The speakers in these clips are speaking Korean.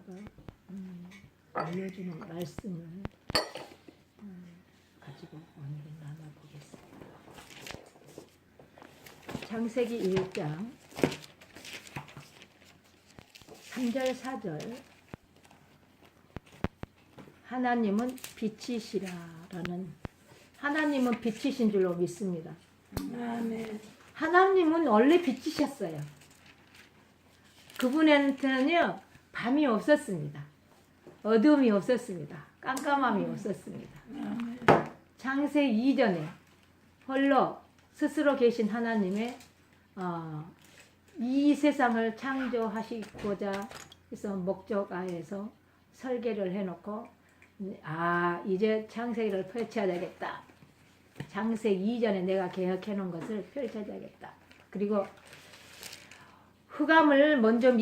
목사가 알려주는 말씀을 가지고 오늘은 나눠보겠습니다. 창세기 1장 3절 4절 하나님은 빛이시라라는, 하나님은 빛이신 줄로 믿습니다. 아멘. 하나님은 원래 빛이셨어요. 그분한테는요 밤이 없었습니다. 어둠이 없었습니다. 깜깜함이 없었습니다. 창세 이전에 홀로 스스로 계신 하나님의 이 세상을 창조하시고자 해서 목적하에서 설계를 해놓고 이제 창세기를 펼쳐야 되겠다. 창세기 이전에 내가 계획해놓은 것을 펼쳐야겠다. 그리고 흑암을 먼저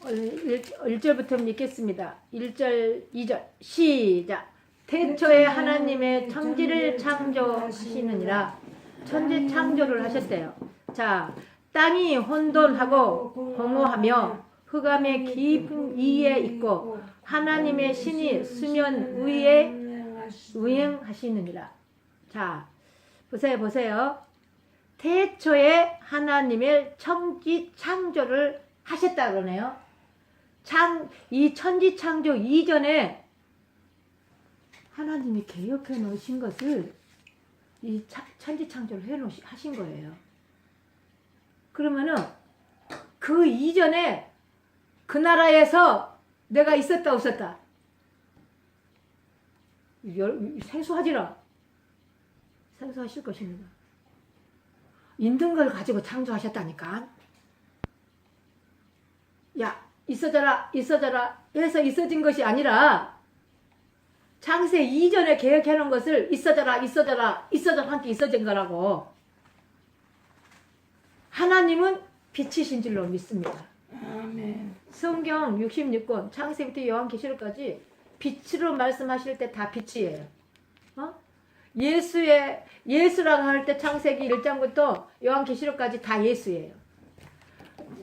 1절부터 읽겠습니다. 1절, 2절 시작. 태초에 하나님의 천지를 창조하시느니라. 천지 창조를 하셨대요. 자, 땅이 혼돈하고 공허하며 흑암의 깊은 이에 있고 하나님의 신이 수면 위에 운행하시느니라. 자, 보세요. 태초에 하나님의 천지 창조를 하셨다 그러네요. 이 천지 창조 이전에 하나님이 계획해 놓으신 것을 이 천지 창조를 하신 거예요. 그러면은 그 이전에 그 나라에서 내가 있었다 없었다? 생소하지라. 생소하실 것입니다. 있는 걸 가지고 창조하셨다니까. 야, 있어져라 해서 있어진 것이 아니라 창세 이전에 계획해 놓은 것을 있어져라 함께 있어진 거라고. 하나님은 빛이신 줄로 믿습니다. 아멘. 성경 66권 창세부터 요한계시록까지 빛으로 말씀하실 때 다 빛이에요. 예수라고 할 때 창세기 1장부터 요한계시록까지 다 예수예요.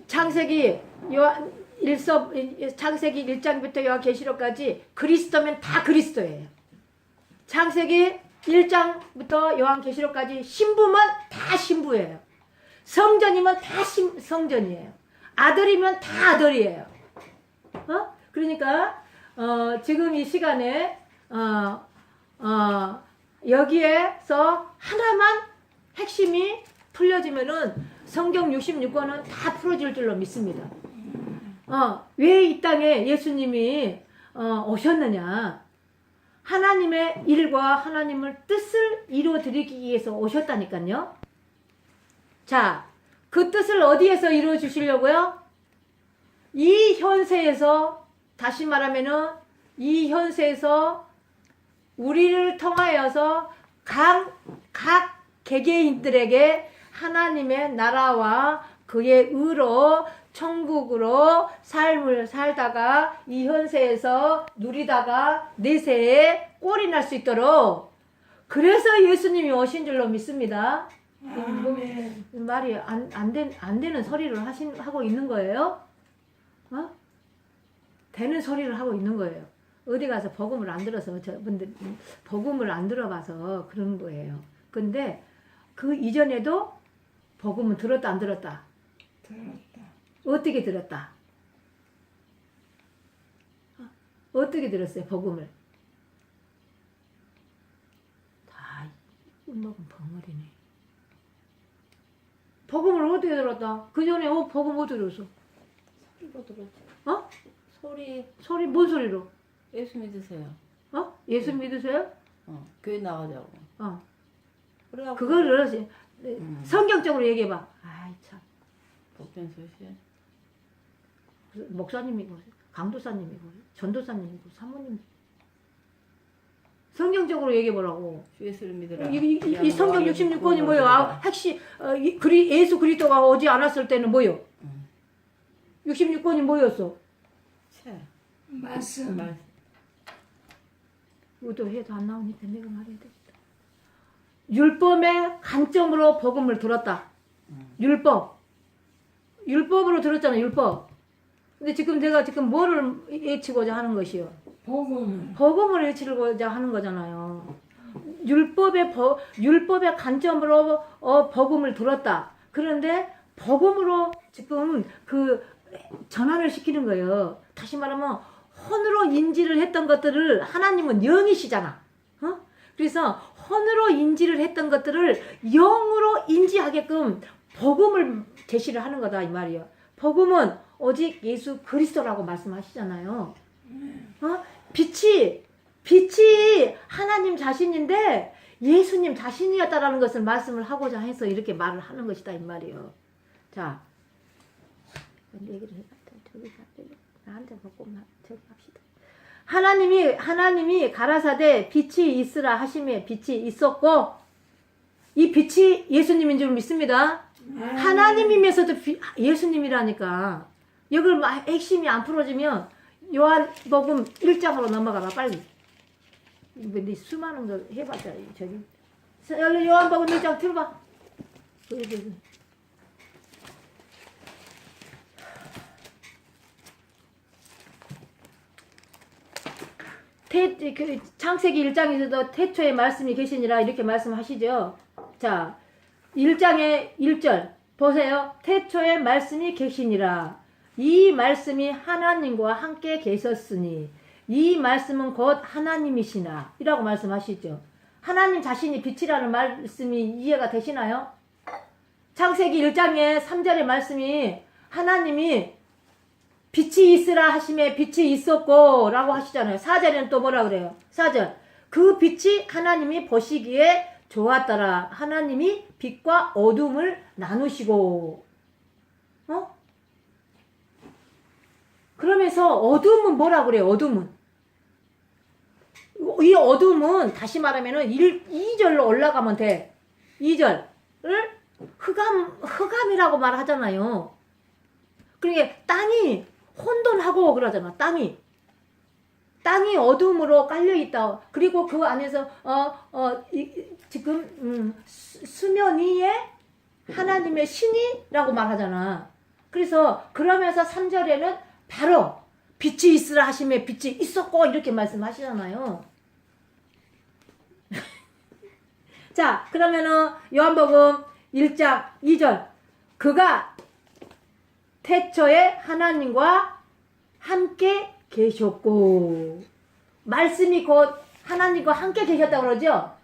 창세기 1장부터 요한계시록까지 그리스도면 다 그리스도예요. 창세기 1장부터 요한계시록까지 신부면 다 신부예요. 성전이면 다 성전이에요. 아들이면 다 아들이에요. 그러니까 지금 이 시간에 여기에서 하나만 핵심이 풀려지면은 성경 66권은 다 풀어질 줄로 믿습니다. 왜 이 땅에 예수님이 오셨느냐? 하나님의 일과 하나님의 뜻을 이루어드리기 위해서 오셨다니까요. 자, 그 뜻을 어디에서 이루어 주시려고요? 이 현세에서, 다시 말하면은 이 현세에서 우리를 통하여서 각 개개인들에게 하나님의 나라와 그의 의로 천국으로 삶을 살다가 이 현세에서 누리다가 내세에 꼴이 날 수 있도록, 그래서 예수님이 오신 줄로 믿습니다. 아멘. 말이 안 되는 소리를 하고 있는 거예요? 되는 소리를 하고 있는 거예요. 어디 가서 복음을 안 들어서, 저분들 복음을 안 들어봐서 그런 거예요. 근데 그 이전에도 복음은 들었다 안 들었다? 들었다. 어떻게 들었다? 어떻게 들었어요, 복음을? 다 먹은 벙어리네. 복음을 어떻게 들었다? 그 전에 복음 어떻게 들었어? 소리로 들었지. 소리 뭔 소리로? 예수 믿으세요. 예수 믿으세요? 교회 나가자고. 그래갖고 그걸 들었지. 성경적으로 얘기해봐. 아이 참. 복전소시. 목사님이고 강도사님이고 전도사님이고 사모님. 성경적으로 얘기해보라고. 주 예수를 믿으라. 이 성경 66권이 뭐요? 핵심 예수 그리스도가 오지 않았을 때는 뭐요? 66권이 뭐였어? 책. 말씀. 이것도 해도 안 나오니까 내가 말해야 되겠다. 율법의 관점으로 복음을 들었다. 율법으로 들었잖아. 율법. 근데 지금 내가 지금 뭐를 외치고자 하는 것이요? 복음을 외치고자 하는 거잖아요. 율법의 관점으로 복음을 들었다. 그런데 복음으로 지금 그 전환을 시키는 거예요. 다시 말하면 혼으로 인지를 했던 것들을 하나님은 영이시잖아. 그래서 혼으로 인지를 했던 것들을 영으로 인지하게끔 복음을 제시를 하는 거다 이 말이에요. 복음은 오직 예수 그리스도라고 말씀하시잖아요. 빛이 하나님 자신인데 예수님 자신이었다라는 것을 말씀을 하고자 해서 이렇게 말을 하는 것이다 이 말이에요. 자, 얘기를 해봤다. 나한테 먹고 저기 합시다. 하나님이 가라사대 빛이 있으라 하심에 빛이 있었고, 이 빛이 예수님인 줄 믿습니다. 하나님이면서도 예수님이라니까. 여기를 막 핵심이 안 풀어지면 요한복음 1장으로 넘어가봐 빨리. 근데 수많은 걸 해봤자 저기. 얼른 요한복음 1장 들어봐. 창세기 1장에서도 태초에 말씀이 계시니라 이렇게 말씀하시죠. 자, 1장의 1절 보세요. 태초에 말씀이 계시니라. 이 말씀이 하나님과 함께 계셨으니 이 말씀은 곧 하나님이시나 이라고 말씀하시죠. 하나님 자신이 빛이라는 말씀이 이해가 되시나요? 창세기 1장의 3절의 말씀이 하나님이 빛이 있으라 하심에 빛이 있었고 라고 하시잖아요. 4절에는 또 뭐라 그래요? 4절 그 빛이 하나님이 보시기에 좋았더라. 하나님이 빛과 어둠을 나누시고 그러면서 어둠은 뭐라 그래요? 어둠은 이 어둠은 다시 말하면은 2절로 올라가면 돼. 2절을 흑암이라고 말하잖아요. 그러니까 땅이 혼돈하고 그러잖아. 땅이 어둠으로 깔려 있다. 그리고 그 안에서 지금 수면 위에 하나님의 신이라고 말하잖아. 그래서 그러면서 3절에는 바로 빛이 있으라 하심에 빛이 있었고 이렇게 말씀하시잖아요. 자, 그러면은 요한복음 1장 2절 그가 태초에 하나님과 함께 계셨고 말씀이 곧 하나님과 함께 계셨다고 그러죠.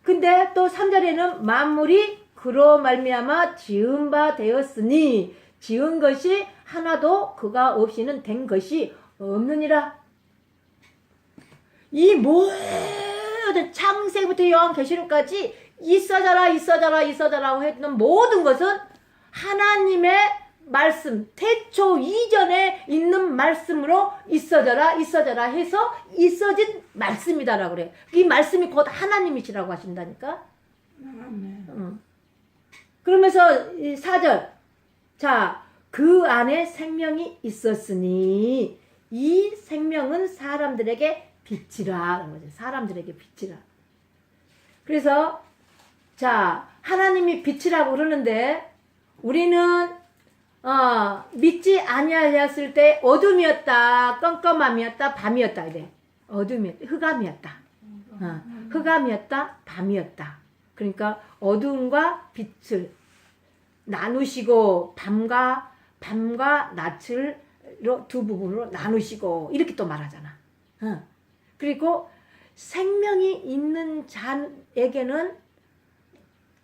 근데 또 3절에는 만물이 그로 말미암아 지은 바 되었으니 지은 것이 하나도 그가 없이는 된 것이 없느니라. 이 모든 창세부터 요한계시록까지 있어져라 했던 모든 것은 하나님의 말씀, 태초 이전에 있는 말씀으로 있어져라 해서 있어진 말씀이다라고 그래. 이 말씀이 곧 하나님이시라고 하신다니까. 그러면서 4절 자, 그 안에 생명이 있었으니 이 생명은 사람들에게 빛이라. 사람들에게 빛이라. 그래서 자, 하나님이 빛이라고 그러는데 우리는 믿지 아니하였을 때 어둠이었다, 깜깜함이었다, 밤이었다 이래. 어둠이었다, 흑암이었다. 흑암이었다, 밤이었다. 그러니까 어둠과 빛을 나누시고 밤과 낮을 두 부분으로 나누시고 이렇게 또 말하잖아. 그리고 생명이 있는 자에게는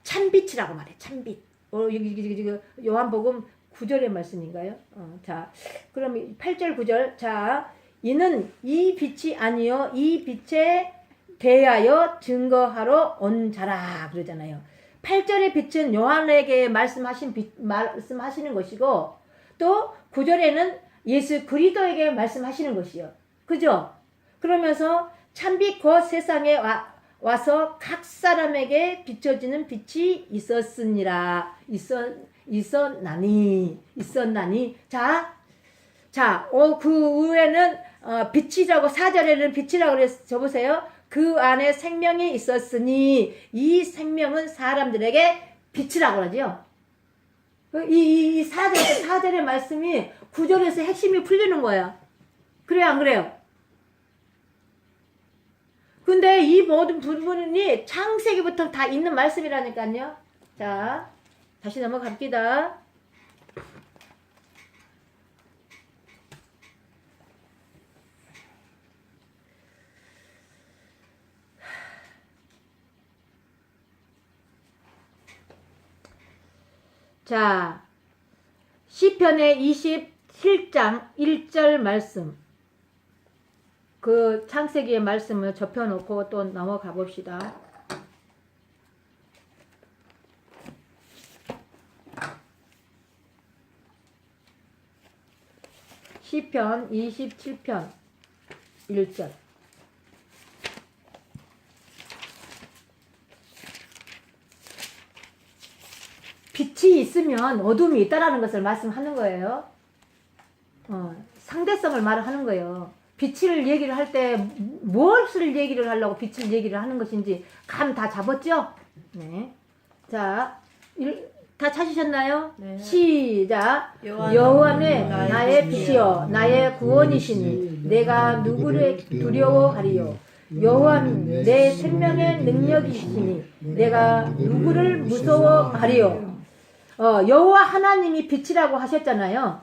참빛이라고 말해. 참빛. 여기 요한복음 9절의 말씀인가요? 자, 그럼 8절 9절. 자, 이는 이 빛이 아니요 이 빛에 대하여 증거하러 온 자라 그러잖아요. 8절의 빛은 요한에게 말씀하시는 것이고 또 9절에는 예수 그리스도에게 말씀하시는 것이요. 그죠? 그러면서 참빛 곧 세상에 와서 각 사람에게 비춰지는 빛이 있었으니라. 있었나니. 자, 그 후에는 빛이라고 4절에는 빛이라고 그래서 적으세요. 그 안에 생명이 있었으니 이 생명은 사람들에게 빛이라고 그러죠. 이 4절의 말씀이 구절에서 핵심이 풀리는 거야. 그래요, 안 그래요? 근데 이 모든 부분이 창세기부터 다 있는 말씀이라니까요. 자, 다시 넘어갑니다. 자, 시편의 27장 1절 말씀. 그 창세기의 말씀을 접혀놓고 또 넘어가 봅시다. 시편 27편 1절. 빛이 있으면 어둠이 있다라는 것을 말씀하는 거예요. 상대성을 말하는 거예요. 빛을 얘기를 할 때 무엇을 얘기를 하려고 빛을 얘기를 하는 것인지 감 다 잡았죠? 네. 자, 다 찾으셨나요? 네. 시작. 여호와는 여호와는 나의 나의 빛이요 빛이요 나의 구원이시니 내가 누구를 두려워하리요. 여호와는 내 생명의 능력이시니 내가 누구를 무서워하리요. 여호와 하나님이 빛이라고 하셨잖아요.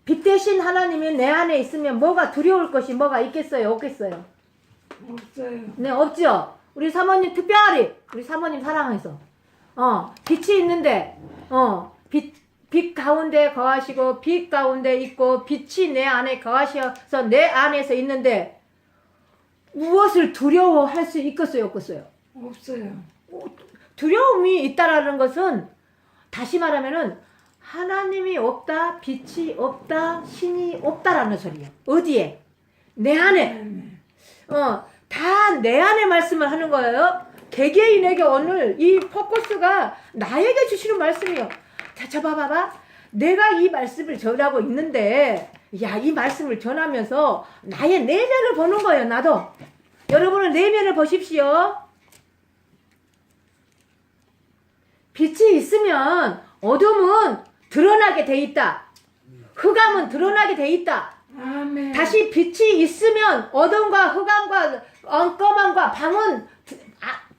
빛 대신 하나님이 내 안에 있으면 뭐가 두려울 것이 뭐가 있겠어요? 없겠어요? 없어요. 네, 없죠. 우리 사모님 특별히 우리 사모님 사랑해서 빛이 있는데 빛 가운데 거하시고 빛 가운데 있고 빛이 내 안에 거하셔서 내 안에서 있는데 무엇을 두려워할 수 있겠어요? 없겠어요? 없어요. 두려움이 있다라는 것은 다시 말하면은 하나님이 없다, 빛이 없다, 신이 없다라는 소리예요. 어디에? 내 안에. 다 내 안에 말씀을 하는 거예요. 개개인에게 오늘 이 포커스가 나에게 주시는 말씀이에요. 자, 저 봐봐. 내가 이 말씀을 전하고 있는데, 야, 이 말씀을 전하면서 나의 내면을 보는 거예요, 나도. 여러분은 내면을 보십시오. 빛이 있으면 어둠은 드러나게 돼 있다. 흑암은 드러나게 돼 있다. 아멘. 다시 빛이 있으면 어둠과 흑암과 엉검함과 밤은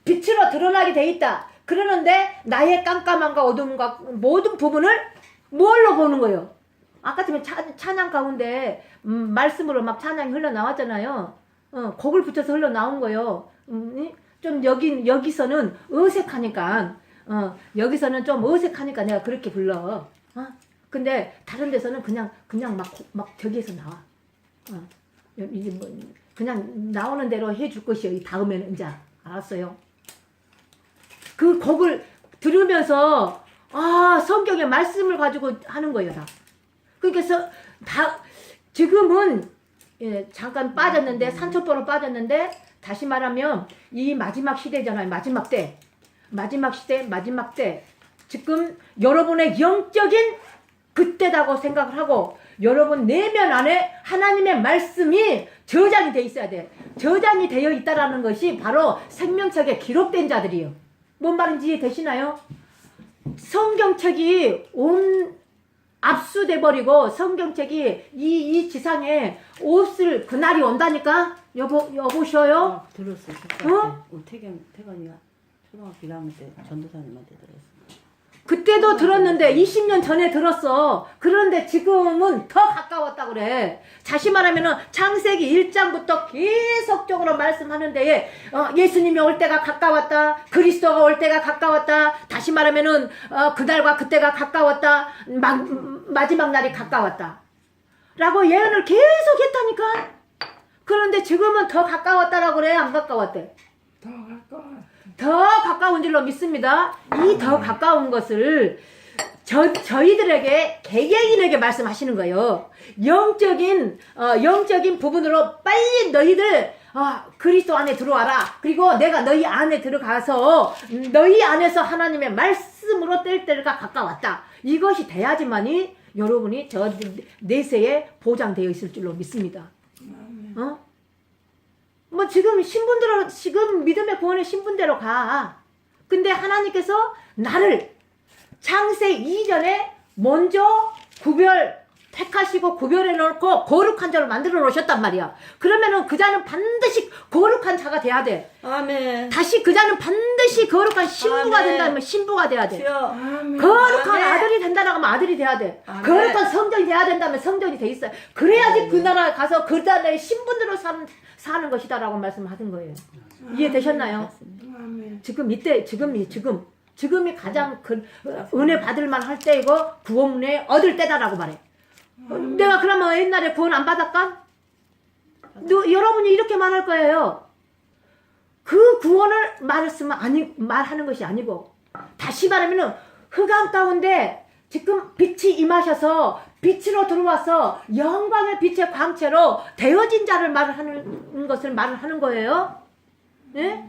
빛으로 드러나게 돼 있다. 그러는데 나의 깜깜함과 어둠과 모든 부분을 뭘로 보는 거예요? 아까 전에 찬양 가운데 말씀으로 막 찬양이 흘러나왔잖아요. 곡을 붙여서 흘러나온 거예요. 좀 여기서는 어색하니까 여기서는 좀 어색하니까 내가 그렇게 불러. 근데 다른 데서는 그냥 막 저기에서 나와. 이제 뭐 그냥 나오는 대로 해줄 것이요. 이 다음에는 이제 알았어요. 그 곡을 들으면서 성경의 말씀을 가지고 하는 거예요, 다. 그래서 다 지금은 잠깐 빠졌는데 산초보로 빠졌는데 다시 말하면 이 마지막 시대잖아요. 마지막 때. 마지막 시대, 마지막 때. 지금 여러분의 영적인 그때다고 생각을 하고 여러분 내면 안에 하나님의 말씀이 저장이 돼 있어야 돼. 저장이 되어 있다라는 것이 바로 생명책에 기록된 자들이요. 뭔 말인지 이해되시나요? 성경책이 압수돼 버리고 성경책이 이 지상에 없을 그날이 온다니까. 여보셔요? 들었어. 태건이가 초등학교 1학년 때 전도사님한테 들었어. 그때도 들었는데 20년 전에 들었어. 그런데 지금은 더 가까웠다 그래. 다시 말하면은 창세기 1장부터 계속적으로 말씀하는데 예수님이 올 때가 가까웠다. 그리스도가 올 때가 가까웠다. 다시 말하면은 그날과 그때가 가까웠다. 마지막 날이 가까웠다. 라고 예언을 계속 했다니까. 그런데 지금은 더 가까웠다라고 그래? 안 가까웠대? 더 가까워. 더 가까운 줄로 믿습니다. 이 더 가까운 것을 저희들에게 개개인에게 말씀하시는 거예요. 영적인 부분으로 빨리 너희들 그리스도 안에 들어와라. 그리고 내가 너희 안에 들어가서 너희 안에서 하나님의 말씀으로 뗄 때가 가까웠다. 이것이 돼야지만이 여러분이 저 내세에 보장되어 있을 줄로 믿습니다. 뭐 지금 믿음의 구원의 신분대로 가. 근데 하나님께서 나를 창세 이전에 먼저 택하시고 구별해 놓고 거룩한 자로 만들어 놓으셨단 말이야. 그러면은 그 자는 반드시 거룩한 자가 돼야 돼. 아멘. 다시 그 자는 반드시 거룩한 신부가 아멘. 된다면 신부가 돼야 돼. 주여. 아멘. 거룩한 아멘. 아들이 된다라고 하면 아들이 돼야 돼. 아멘. 거룩한 성전이 돼야 된다면 성전이 돼 있어요. 그래야지 그 나라에 가서 그 나라의 신분으로 사는 것이다라고 말씀하신 거예요. 이해되셨나요? 아멘. 지금이 가장 은혜 받을 만할 때이고 구원문에 얻을 때다라고 말해. 내가 그러면 옛날에 구원 안 받았까? 여러분이 이렇게 말할 거예요. 그 구원을 말하는 것이 아니고, 다시 말하면은 흑암 가운데 지금 빛이 임하셔서 빛으로 들어와서 영광의 빛의 광채로 되어진 자를 말하는 것을 말하는 거예요. 예?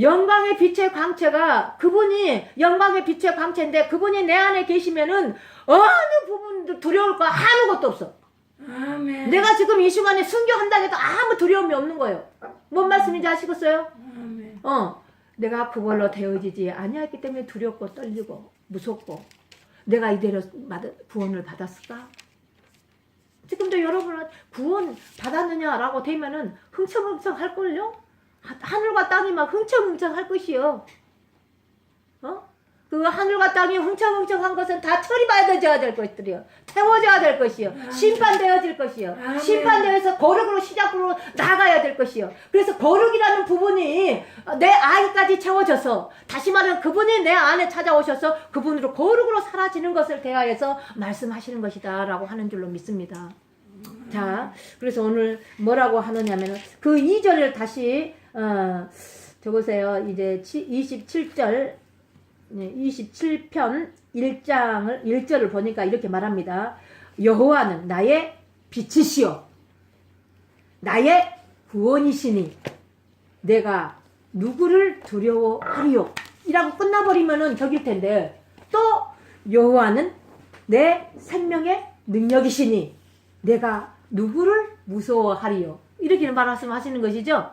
영광의 빛의 광채가, 그분이 영광의 빛의 광채인데 그분이 내 안에 계시면은 어느 부분도 두려울 거 아무것도 없어. 아멘. 내가 지금 이 시간에 순교한다고 해도 아무 두려움이 없는 거예요. 뭔 말씀인지 아시겠어요? 아멘. 내가 그걸로 되어지지 아니했기 때문에 두렵고 떨리고 무섭고, 내가 이대로 구원을 받았을까? 지금도 여러분은 구원 받았느냐라고 되면은 흥청흥청 할걸요? 하늘과 땅이 막 흥청흥청 할 것이요. 그 하늘과 땅이 흥청흥청한 것은 다 처리받아져야 될 것들이요. 태워져야 될 것이요. 심판되어질 것이요. 아멘. 심판되어서 거룩으로 시작으로 나가야 될 것이요. 그래서 거룩이라는 부분이 내 안까지 채워져서, 다시 말하면 그분이 내 안에 찾아오셔서 그분으로 거룩으로 사라지는 것을 대하여서 말씀하시는 것이다 라고 하는 줄로 믿습니다. 자, 그래서 오늘 뭐라고 하느냐면 그 2절을 다시 적으세요. 이제 27절 27편 1절을 보니까 이렇게 말합니다. 여호와는 나의 빛이시요 나의 구원이시니 내가 누구를 두려워하리요 이라고 끝나버리면은 저길 텐데, 또 여호와는 내 생명의 능력이시니 내가 누구를 무서워하리요 이렇게 말씀하시는 것이죠.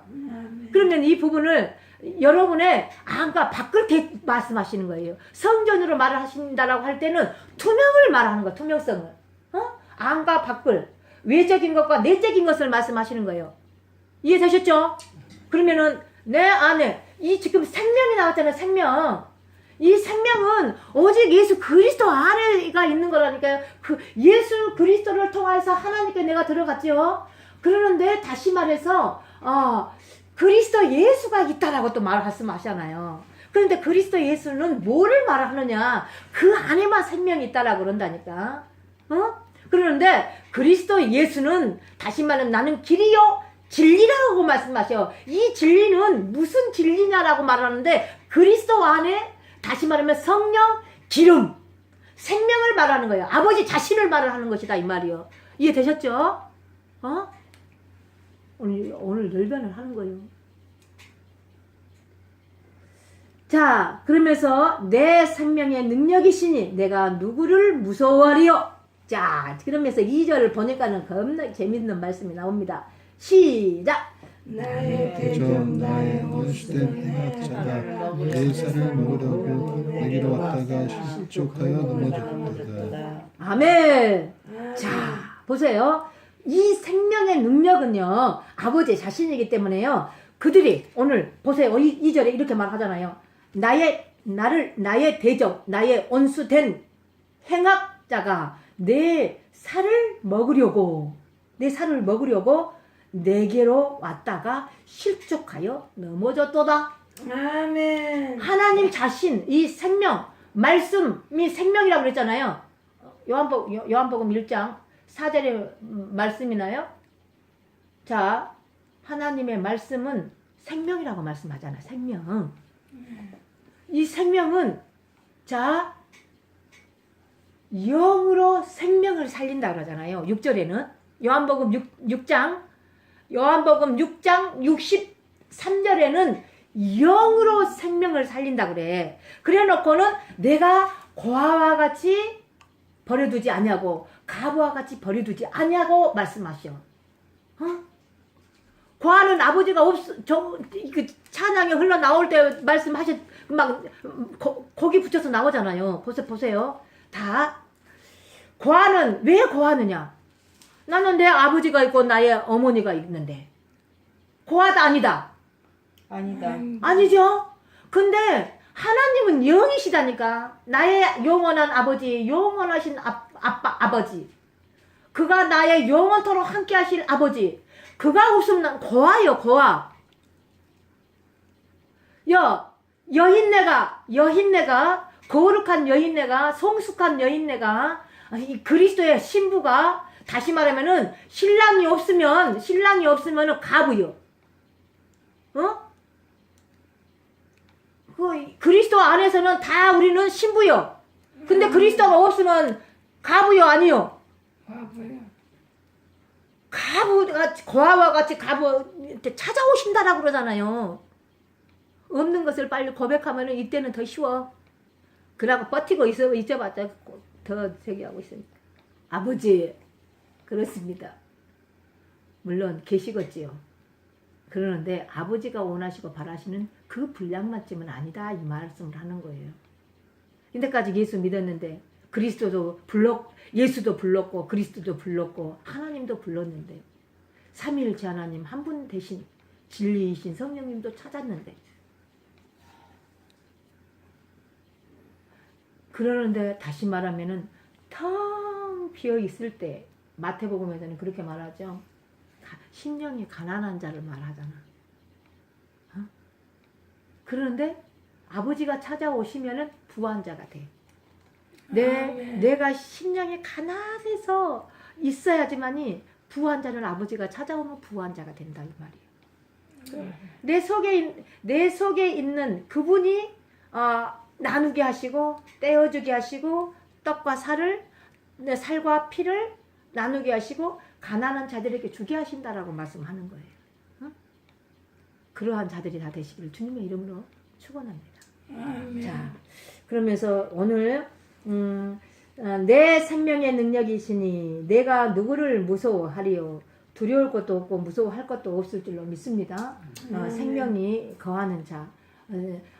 그러면 이 부분을 여러분의 안과 밖을 말씀하시는 거예요. 성전으로 말을 하신다라고 할 때는 투명을 말하는 거예요. 투명성을. 안과 밖을, 외적인 것과 내적인 것을 말씀하시는 거예요. 이해되셨죠? 그러면은 내 안에 이 지금 생명이 나왔잖아요. 생명. 이 생명은 오직 예수 그리스도 안에가 있는 거라니까요. 그 예수 그리스도를 통해서 하나님께 내가 들어갔죠. 그러는데 다시 말해서 그리스도 예수가 있다라고 또 말씀하잖아요. 그런데 그리스도 예수는 뭐를 말하느냐? 그 안에만 생명이 있다라고 그런다니까. 그러는데 그리스도 예수는 다시 말하면 나는 길이요 진리라고 말씀하셔. 이 진리는 무슨 진리냐라고 말하는데, 그리스도 안에 다시 말하면 성령, 기름, 생명을 말하는 거예요. 아버지 자신을 말하는 것이다 이 말이요. 이해되셨죠? 오늘 열변을 하는 거예요. 자, 그러면서 내 생명의 능력이시니 내가 누구를 무서워하리요? 자, 그러면서 2절을 보니까는 겁나 재밌는 말씀이 나옵니다. 시작! 나의 그저 대적 나의 나의 원수된 행악자가 내 살을 먹으려고 내게로 왔다가 실족하여 넘어졌도다. 아멘! 자, 보세요. 이 생명의 능력은요, 아버지 자신이기 때문에요. 그들이 오늘 보세요. 2절에 이렇게 말하잖아요. 나의 대적, 나의 온수된 행악자가 내 살을 먹으려고 내게로 왔다가 실족하여 넘어졌도다. 아멘. 하나님 자신, 이 생명, 말씀이 생명이라고 그랬잖아요. 요한복음 1장 4절에 말씀이나요? 자, 하나님의 말씀은 생명이라고 말씀하잖아요. 생명. 이 생명은 자 영으로 생명을 살린다 그러잖아요. 6절에는 요한복음 6장 63절에는 영으로 생명을 살린다 그래. 그래 놓고는 내가 고아와 같이 버려두지 아니하고 가부와 같이 버려두지 아니하고 말씀하셔. 고아는 아버지가 그 찬양이 흘러나올 때 말씀하셨, 막, 거기 붙여서 나오잖아요. 보세요. 다 고하는 왜 고하느냐? 나는 내 아버지가 있고 나의 어머니가 있는데 고하다 아니다? 아니다. 아니죠. 근데 하나님은 영이시다니까. 나의 영원한 아버지, 영원하신 아버지, 그가 나의 영원토록 함께 하실 아버지, 그가 없으면 난 고아요, 고아. 여인네가 거룩한 여인네가, 성숙한 여인네가, 이 그리스도의 신부가, 다시 말하면은 신랑이 없으면은 가부요. 그리스도 안에서는 다 우리는 신부요. 근데 그리스도가 없으면 가부요, 아니요? 가부가 고아와 같이 가부한테 찾아오신다라고 그러잖아요. 없는 것을 빨리 고백하면은 이때는 더 쉬워. 그러고 버티고 있어봤자 더 저기 하고 있으니까. 아버지, 그렇습니다. 물론 계시겠지요. 그러는데 아버지가 원하시고 바라시는 그 분량만쯤은 아니다, 이 말씀을 하는 거예요. 인데까지 예수 믿었는데 예수도 불렀고 그리스도도 불렀고 하나님도 불렀는데 삼위일체 하나님 한 분 대신 진리이신 성령님도 찾았는데, 그러는데 다시 말하면은 텅 비어 있을 때 마태복음에서는 그렇게 말하죠. 심령이 가난한 자를 말하잖아. 그런데 아버지가 찾아오시면은 부한 자가 돼. 내가 심령이 가난해서 있어야지만이 부한 자를 아버지가 찾아오면 부한 자가 된다, 이 말이에요. 내 속에 있는 그분이 나누게 하시고 떼어주게 하시고 떡과 살과 피를 나누게 하시고 가난한 자들에게 주게 하신다라고 말씀하는 거예요. 그러한 자들이 다 되시기를 주님의 이름으로 축원합니다. 자, 그러면서 오늘 내 생명의 능력이시니 내가 누구를 무서워하리요? 두려울 것도 없고 무서워할 것도 없을 줄로 믿습니다. 생명이 거하는 자,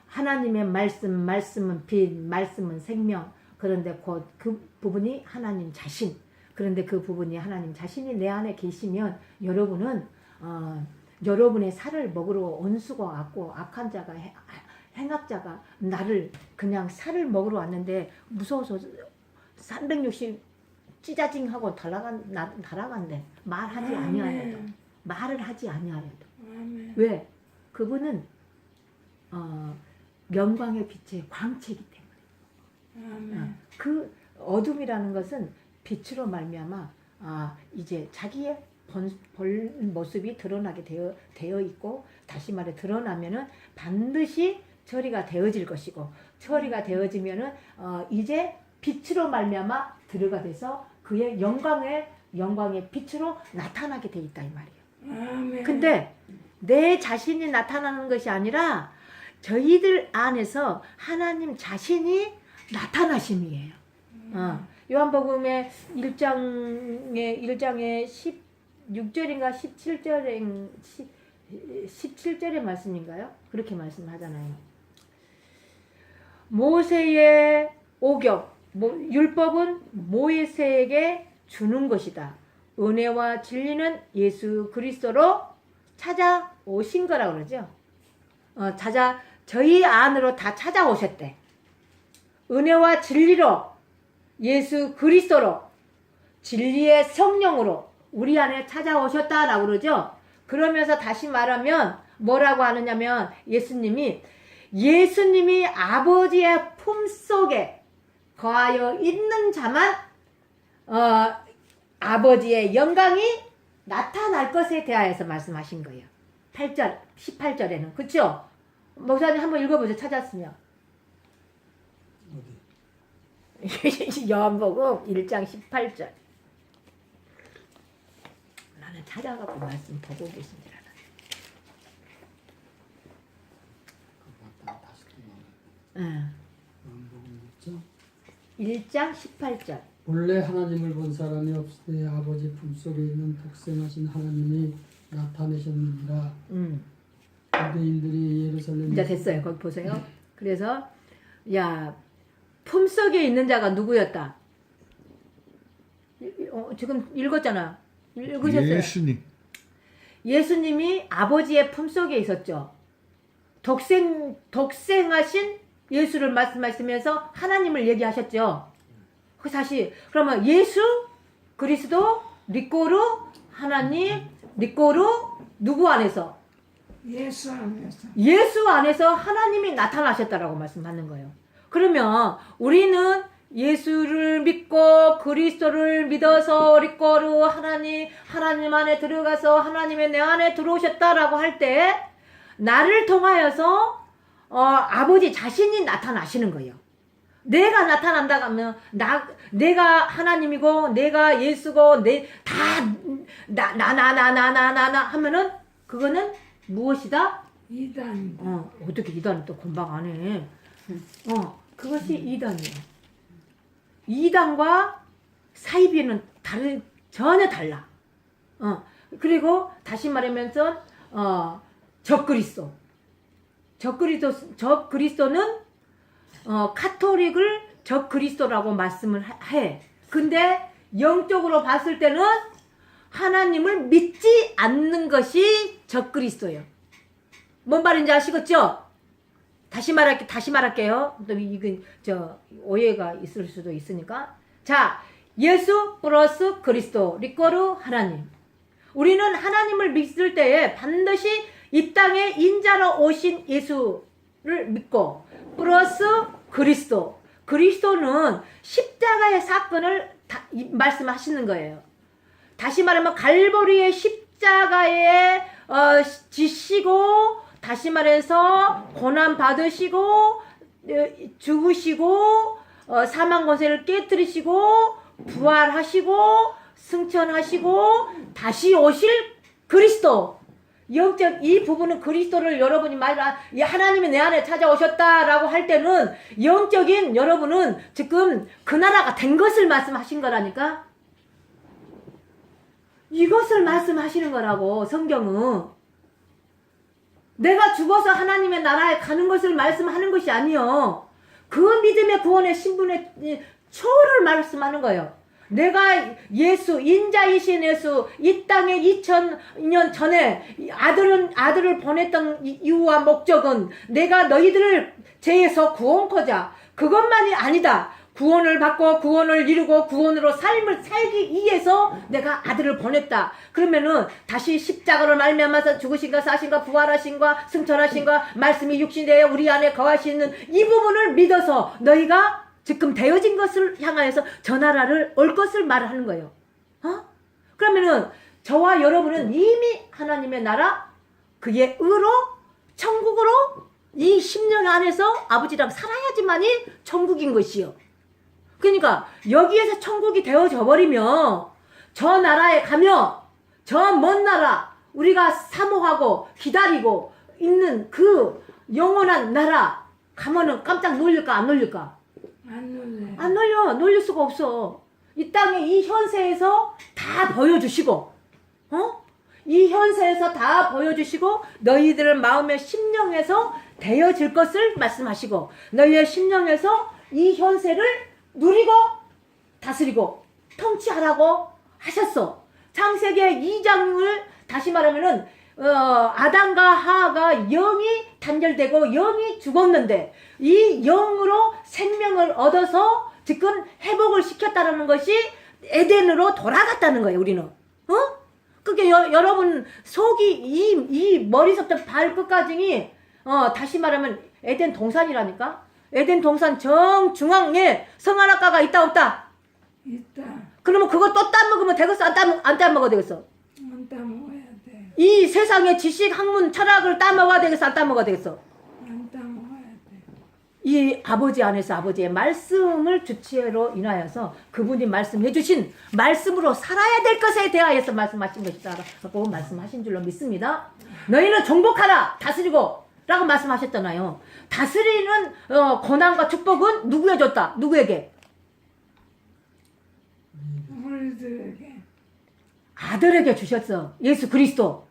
하나님의 말씀은 빛, 말씀은 생명. 그런데 곧 그 부분이 하나님 자신. 그런데 그 부분이 하나님 자신이 내 안에 계시면 여러분은 여러분의 살을 먹으러 온수가 왔고 악한 자가 행악자가 나를 그냥 살을 먹으러 왔는데 무서워서 360 찌자징하고 달아간대. 말하지 아니하여도. 말을 하지 아니하여도. 왜? 그분은 영광의 빛의 광채이기 때문에. 그 어둠이라는 것은 빛으로 말미암아 이제 자기의 본 모습이 드러나게 되어 있고, 다시 말해 드러나면은 반드시 처리가 되어질 것이고, 처리가 되어지면은 이제 빛으로 말미암아 들어가 돼서 그의 영광의 빛으로 나타나게 돼 있다, 이 말이에요. 근데 내 자신이 나타나는 것이 아니라 저희들 안에서 하나님 자신이 나타나심이에요. 요한복음의 1장에 16절인가 17절의 말씀인가요? 그렇게 말씀하잖아요. 모세의 오경, 율법은 모세에게 주는 것이다. 은혜와 진리는 예수 그리스도로 찾아오신 거라고 그러죠. 저희 안으로 다 찾아오셨대. 은혜와 진리로, 예수 그리스도로, 진리의 성령으로 우리 안에 찾아오셨다라고 그러죠. 그러면서 다시 말하면 뭐라고 하느냐면 예수님이 아버지의 품속에 거하여 있는 자만 아버지의 영광이 나타날 것에 대하여서 말씀하신 거예요. 18절에는. 그렇죠? 목사님 한번 읽어보세요. 찾았으면. 요한복음 1장 18절. 나는 찾아갖고 말씀 보고 계신 줄 알았네. 1장 18절. 본래 하나님을 본 사람이 없으되 아버지 품속에 있는 독생하신 하나님이 나타내셨느니라. 유대인들이 예루살렘에 이제 됐어요. 거기 보세요. 그래서 품속에 있는 자가 누구였다? 지금 읽었잖아. 읽으셨어요? 예수님. 예수님이 아버지의 품속에 있었죠. 독생하신 예수를 말씀하시면서 하나님을 얘기하셨죠. 그 다시 그러면 예수 그리스도 리꼬르 하나님 리꼬르 누구 안에서? 예수 안에서. 예수 안에서 하나님이 나타나셨다라고 말씀하는 거예요. 그러면 우리는 예수를 믿고 그리스도를 믿어서 리꼬르 하나님 안에 들어가서 하나님의 내 안에 들어오셨다라고 할 때 나를 통하여서 아버지 자신이 나타나시는 거예요. 내가 나타난다 하면 내가 하나님이고 내가 예수고 나 하면은 그거는 무엇이다? 이단. 어떻게 이단은 또 금방 안 해. 그것이 이단이에요. 이단과 사이비는 전혀 달라. 그리고 다시 말하면서 적그리스도는 카톨릭을 적그리스도라고 말씀을 해. 근데 영적으로 봤을 때는 하나님을 믿지 않는 것이 적그리스도예요. 뭔 말인지 아시겠죠? 다시 말할게요. 또 이건 오해가 있을 수도 있으니까. 자, 예수 플러스 그리스도 리꼬르 하나님. 우리는 하나님을 믿을 때에 반드시 이 땅에 인자로 오신 예수를 믿고 플러스 그리스도. 그리스도는 십자가의 사건을 말씀하시는 거예요. 다시 말하면 갈보리의 십자가에 지시고 다시 말해서 고난 받으시고 죽으시고 사망 권세를 깨뜨리시고 부활하시고 승천하시고 다시 오실 그리스도. 영적 이 부분은 그리스도를 여러분이 하나님이 내 안에 찾아오셨다라고 할 때는 영적인 여러분은 지금 그 나라가 된 것을 말씀하신 거라니까. 이것을 말씀하시는 거라고 성경은. 내가 죽어서 하나님의 나라에 가는 것을 말씀하는 것이 아니요. 그 믿음의 구원의 신분의 초를 말씀하는 거예요. 내가 예수, 인자이신 예수, 이 땅에 2000년 전에 아들을 보냈던 이유와 목적은 내가 너희들을 죄에서 구원코자 그것만이 아니다. 구원을 받고 구원을 이루고 구원으로 삶을 살기 위해서 내가 아들을 보냈다. 그러면은 다시 십자가로 말미암아서 죽으신가 사신가 부활하신가 승천하신가 말씀이 육신되어 우리 안에 거하시는 이 부분을 믿어서 너희가 지금 되어진 것을 향하여서 저 나라를 올 것을 말하는 거예요. 그러면은 저와 여러분은 이미 하나님의 나라 그의 의로 천국으로 이 심령 안에서 아버지랑 살아야지만이 천국인 것이요. 그러니까 여기에서 천국이 되어져 버리면 저 나라에 가면 저 먼 나라 우리가 사모하고 기다리고 있는 그 영원한 나라 가면은 깜짝 놀릴까 안 놀릴까? 안 놀래. 안 놀려. 놀릴 수가 없어. 이 땅에 이 현세에서 다 보여주시고 이 현세에서 다 보여주시고 너희들의 마음의 심령에서 되어질 것을 말씀하시고 너희의 심령에서 이 현세를 누리고 다스리고 통치하라고 하셨어. 창세기 2장을 다시 말하면은 아담과 하와가 영이 단절되고 영이 죽었는데 이 영으로 생명을 얻어서 지금 회복을 시켰다는 것이 에덴으로 돌아갔다는 거예요. 우리는 그게 여러분 속이 이 머리서부터 발끝까지 다시 말하면 에덴 동산이라니까. 에덴 동산 정중앙에 성하나가가 있다 없다? 있다. 그러면 그거 또 따먹으면 되겠어? 안 따먹어도 되겠어? 안 따먹어야 돼. 이 세상의 지식, 학문, 철학을 따먹어야 되겠어? 안 따먹어야 되겠어? 안 따먹어야 돼. 이 아버지 안에서 아버지의 말씀을 주체로 인하여서 그분이 말씀해 주신 말씀으로 살아야 될 것에 대하여서 말씀하신 것이다라고 말씀하신 줄로 믿습니다. 너희는 정복하라 다스리고 라고 말씀하셨잖아요. 다스리는 고난과 축복은 누구에 줬다? 누구에게? 우리들에게. 아들에게 주셨어. 예수 그리스도.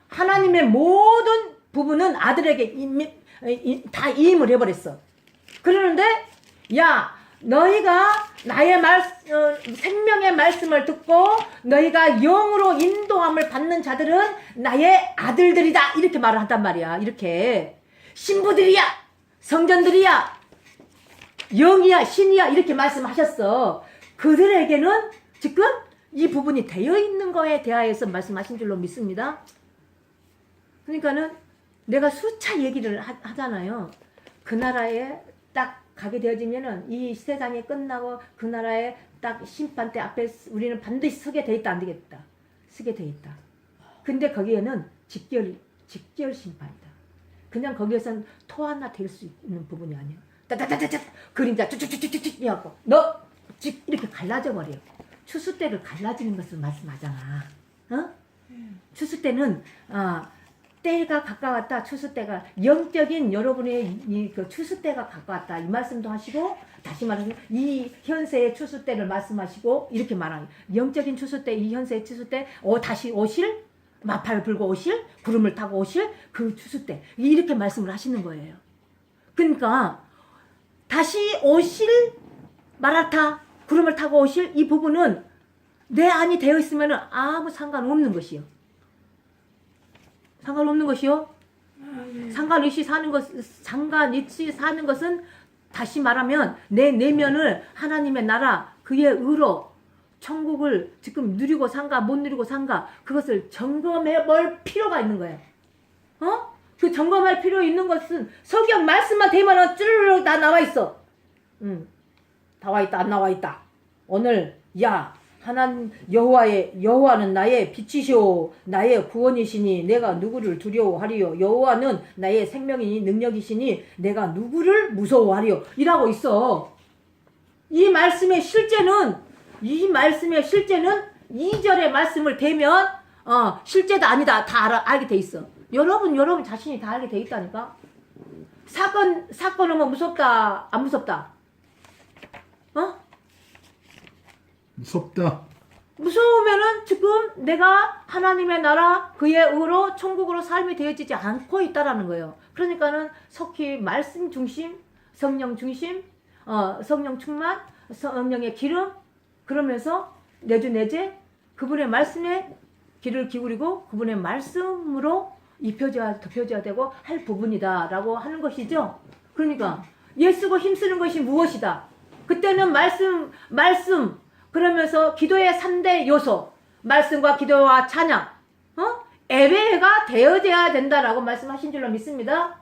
하나님의 모든 부분은 아들에게 다 이임을 해버렸어. 그러는데 야, 너희가 나의 생명의 말씀을 듣고 너희가 영으로 인도함을 받는 자들은 나의 아들들이다. 이렇게 말을 한단 말이야. 이렇게 신부들이야, 성전들이야, 영이야, 신이야 이렇게 말씀하셨어. 그들에게는 지금 이 부분이 되어 있는 거에 대하여서 말씀하신 줄로 믿습니다. 그러니까는 내가 수차 얘기를 하잖아요. 그 나라에 딱 가게 되어지면은 이 세상이 끝나고 그 나라에 딱 심판대 앞에 우리는 반드시 서게 돼 있다 안 되겠다. 서게 돼 있다. 근데 거기에는 직결 심판이다. 그냥 거기에선 토 하나 될 수 있는 부분이 아니야. 따따따따따 그림자 쭉쭉쭉쭉쭉 해갖고 너 이렇게 갈라져 버려. 추수 때를 갈라지는 것을 말씀하잖아. 어? 추수 때는 때가 가까웠다. 추수 때가 영적인 여러분의 그 추수 때가 가까웠다. 이 말씀도 하시고 다시 말하면 이 현세의 추수 때를 말씀하시고 이렇게 말하는 영적인 추수 때, 이 현세의 추수 때 다시 오실 마팔 불고 오실 구름을 타고 오실 그 추수 때 이렇게 말씀을 하시는 거예요. 그러니까 다시 오실 마라타 구름을 타고 오실 이 부분은 내 안이 되어 있으면 아무 상관없는 것이요. 상관없는 것이요. 상관없이 사는 것은 다시 말하면 내 내면을 하나님의 나라 그의 의로 천국을 지금 누리고 산가 못 누리고 산가 그것을 점검해 볼 필요가 있는 거예요. 그 점검할 필요 있는 것은 성경 말씀만 되면 쭈르륵 다 나와 있어. 나와 있다 안 나와 있다. 오늘 하나님 여호와는 나의 빛이시오 나의 구원이시니 내가 누구를 두려워하리요. 여호와는 나의 생명이니 능력이시니 내가 누구를 무서워하리요. 이라고 있어. 이 말씀의 실제는 2절의 말씀을 대면 실제다 아니다 다 알게 돼 있어. 여러분 자신이 다 알게 돼 있다니까. 사건 오면 무섭다 안 무섭다? 무섭다. 무서우면은 지금 내가 하나님의 나라 그의 의로 천국으로 삶이 되어지지 않고 있다라는 거예요. 그러니까는 속히 말씀 중심, 성령 중심, 성령 충만, 성령의 기름 그러면서 내주 내재 그분의 말씀에 귀를 기울이고 그분의 말씀으로 덮여져야 되고 할 부분이다라고 하는 것이죠. 그러니까 예쓰고 힘쓰는 것이 무엇이다. 그때는 말씀 그러면서 기도의 3대 요소 말씀과 기도와 찬양 예배가 되어져야 된다라고 말씀하신 줄로 믿습니다.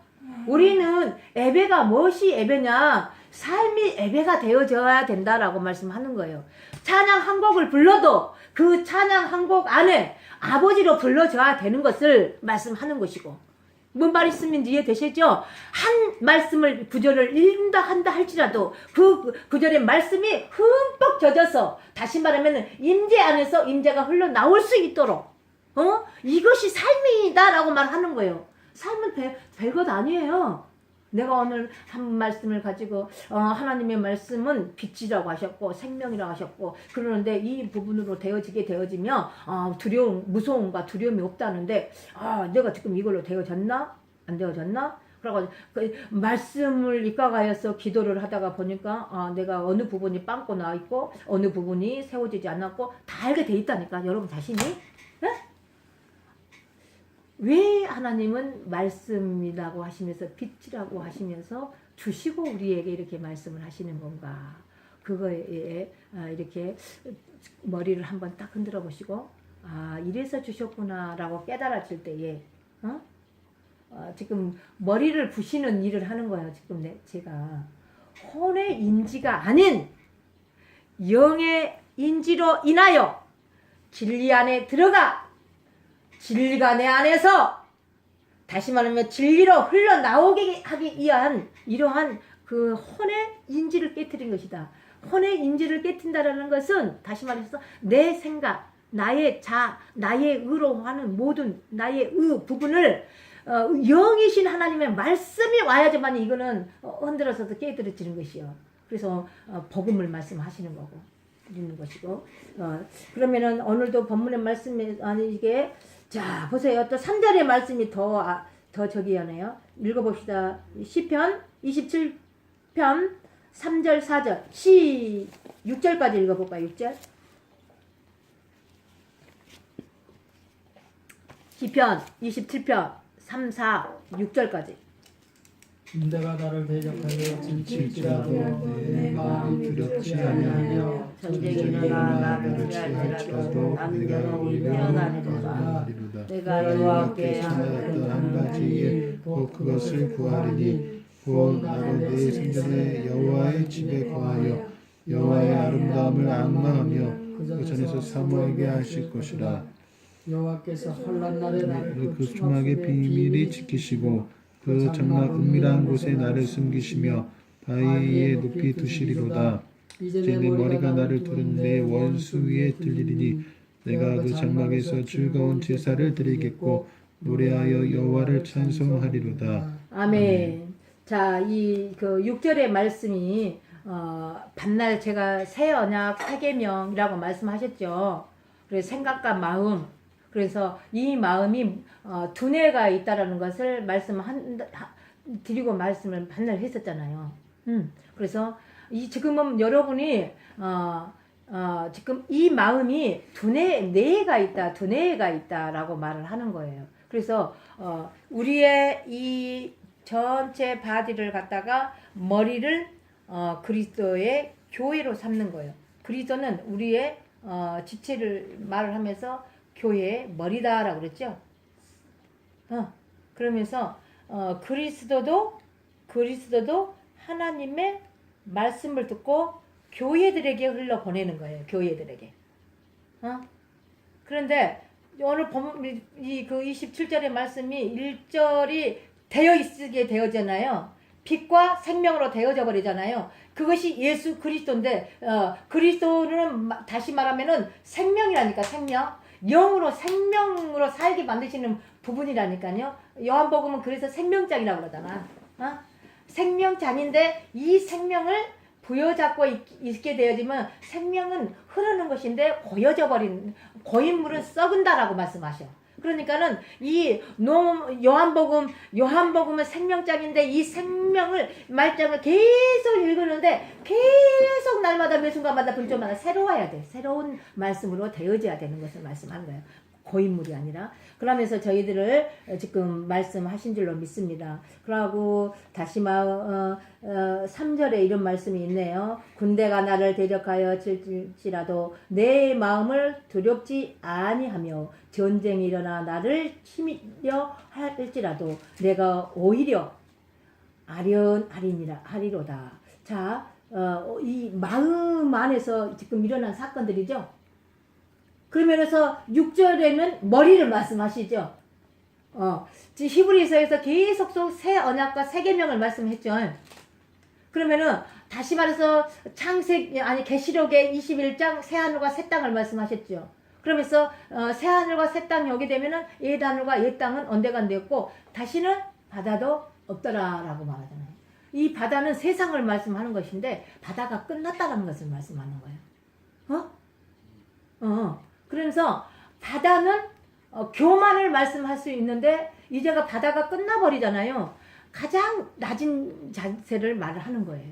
우리는 예배가 무엇이 예배냐 삶이 예배가 되어져야 된다라고 말씀하는 거예요. 찬양 한 곡을 불러도 그 찬양 한 곡 안에 아버지로 불러줘야 되는 것을 말씀하는 것이고 뭔 말씀인지 이해되시죠? 한 말씀을 구절을 읽는다 한다 할지라도 그 구절의 말씀이 흠뻑 젖어서 다시 말하면 임재 안에서 임재가 흘러나올 수 있도록 이것이 삶이다라고 말하는 거예요. 삶은 별것 아니에요. 내가 오늘 한 말씀을 가지고 하나님의 말씀은 빛이라고 하셨고 생명이라고 하셨고 그러는데 이 부분으로 되어지면 무서움과 두려움이 없다는데 내가 지금 이걸로 되어졌나? 안 되어졌나? 그래가지고 그 말씀을 입각하여서 기도를 하다가 보니까 내가 어느 부분이 빵꾸 나 있고 어느 부분이 세워지지 않았고 다 알게 돼 있다니까 여러분 자신이. 네? 왜 하나님은 말씀이라고 하시면서 빛이라고 하시면서 주시고 우리에게 이렇게 말씀을 하시는 건가? 그거에 이렇게 머리를 한번 딱 흔들어 보시고 이래서 주셨구나라고 깨달아질 때에 지금 머리를 부시는 일을 하는 거예요. 지금 제가 혼의 인지가 아닌 영의 인지로 인하여 진리 안에 들어가 진리가 내 안에서 다시 말하면 진리로 흘러나오게 하기 위한 이러한 그 혼의 인지를 깨트린 것이다. 혼의 인지를 깨트린다라는 것은 다시 말해서 내 생각, 나의 나의 의로 하는 모든 나의 부분을 영이신 하나님의 말씀이 와야지만 이거는 흔들어서도 깨뜨려지는 것이요. 그래서 복음을 말씀하시는 거고 있는 것이고 그러면은 오늘도 본문의 말씀이 아니게 자 보세요. 또 3절의 말씀이 더 저기 하네요. 읽어봅시다. 시편 27편 3절, 4절, 6절까지 읽어볼까요? 6절. 시편 27편 3, 4, 6절까지. 군대가 나를 대적하여 진칠지라도 진칠지라도 내 마음이 두렵지 아니하며 전쟁이 전쟁이 일어나 나를 나를 취할지라도 취할지라도 내가 내가 오히려 뛰어나리로다. 뛰어나리로다. 내가 여호와께 하였던 한 가지 일 곧 그것을 구하리니 곧 나로 내 생전에 여호와의 집에 거하여 여호와의 아름다움을 앙망하며 그 전에서 사모에게 하실 것이라. 여호와께서 환난 날에 나를 그 수막의 비밀이 지키시고 그 장막 은밀한 곳에 나를 숨기시며 바위에 높이 두시리로다. 이제 내 머리가 나를 두른 내 원수 위에 들리리니 내가 그 장막에서 즐거운 제사를 드리겠고 노래하여 여호와를 찬송하리로다. 아멘. 자, 이 그 6절의 말씀이 반날 제가 새 언약 새 계명이라고 말씀하셨죠. 그래서 생각과 마음. 그래서 이 마음이 두뇌가 있다라는 것을 드리고 말씀을 반날 했었잖아요. 그래서 지금은 여러분이 지금 이 마음이 두뇌가 있다라고 말을 하는 거예요. 그래서 우리의 이 전체 바디를 갖다가 머리를 그리스도의 교회로 삼는 거예요. 그리스도는 우리의 지체를 말을 하면서 교회의 머리다라고 그랬죠. 그러면서 그리스도도 하나님의 말씀을 듣고 교회들에게 흘러 보내는 거예요. 교회들에게. 그런데 오늘 보면 그 27절의 말씀이 1절이 되어 있게 되어잖아요. 빛과 생명으로 되어져 버리잖아요. 그것이 예수 그리스도인데 그리스도는 다시 말하면은 생명이라니까. 영으로 생명으로 살게 만드시는 부분이라니까요. 요한복음은 그래서 생명장이라고 그러잖아. 생명장인데 이 생명을 부여잡고 있게 되어지면 생명은 흐르는 것인데 고인물은 썩은다라고 말씀하셔. 그러니까는 이 요한복음은 생명장인데 이 말장을 계속 읽었는데 계속 날마다 매 순간마다 분조마다 새로워야 돼. 새로운 말씀으로 되어져야 되는 것을 말씀하는 거예요. 고인물이 아니라. 그러면서 저희들을 지금 말씀하신 줄로 믿습니다. 그러고 다시 3절에 이런 말씀이 있네요. 군대가 나를 대적하여 칠지라도 내 마음을 두렵지 아니하며 전쟁이 일어나 나를 치밀려 할지라도 내가 오히려 아련하리로다. 자, 이 마음 안에서 지금 일어난 사건들이죠. 그러면서 6절에는 머리를 말씀하시죠. 지금 히브리서에서 계속 새 언약과 새 계명을 말씀했죠. 그러면은 다시 말해서 계시록의 21장 새 하늘과 새 땅을 말씀하셨죠. 그러면서 새 하늘과 새 땅이 오게 되면은 옛 하늘과 옛 땅은 언제가 되었고 다시는 바다도 없더라라고 말하잖아요. 이 바다는 세상을 말씀하는 것인데 바다가 끝났다는 것을 말씀하는 거예요. 그래서 바다는 교만을 말씀할 수 있는데 이제가 바다가 끝나버리잖아요. 가장 낮은 자세를 말을 하는 거예요.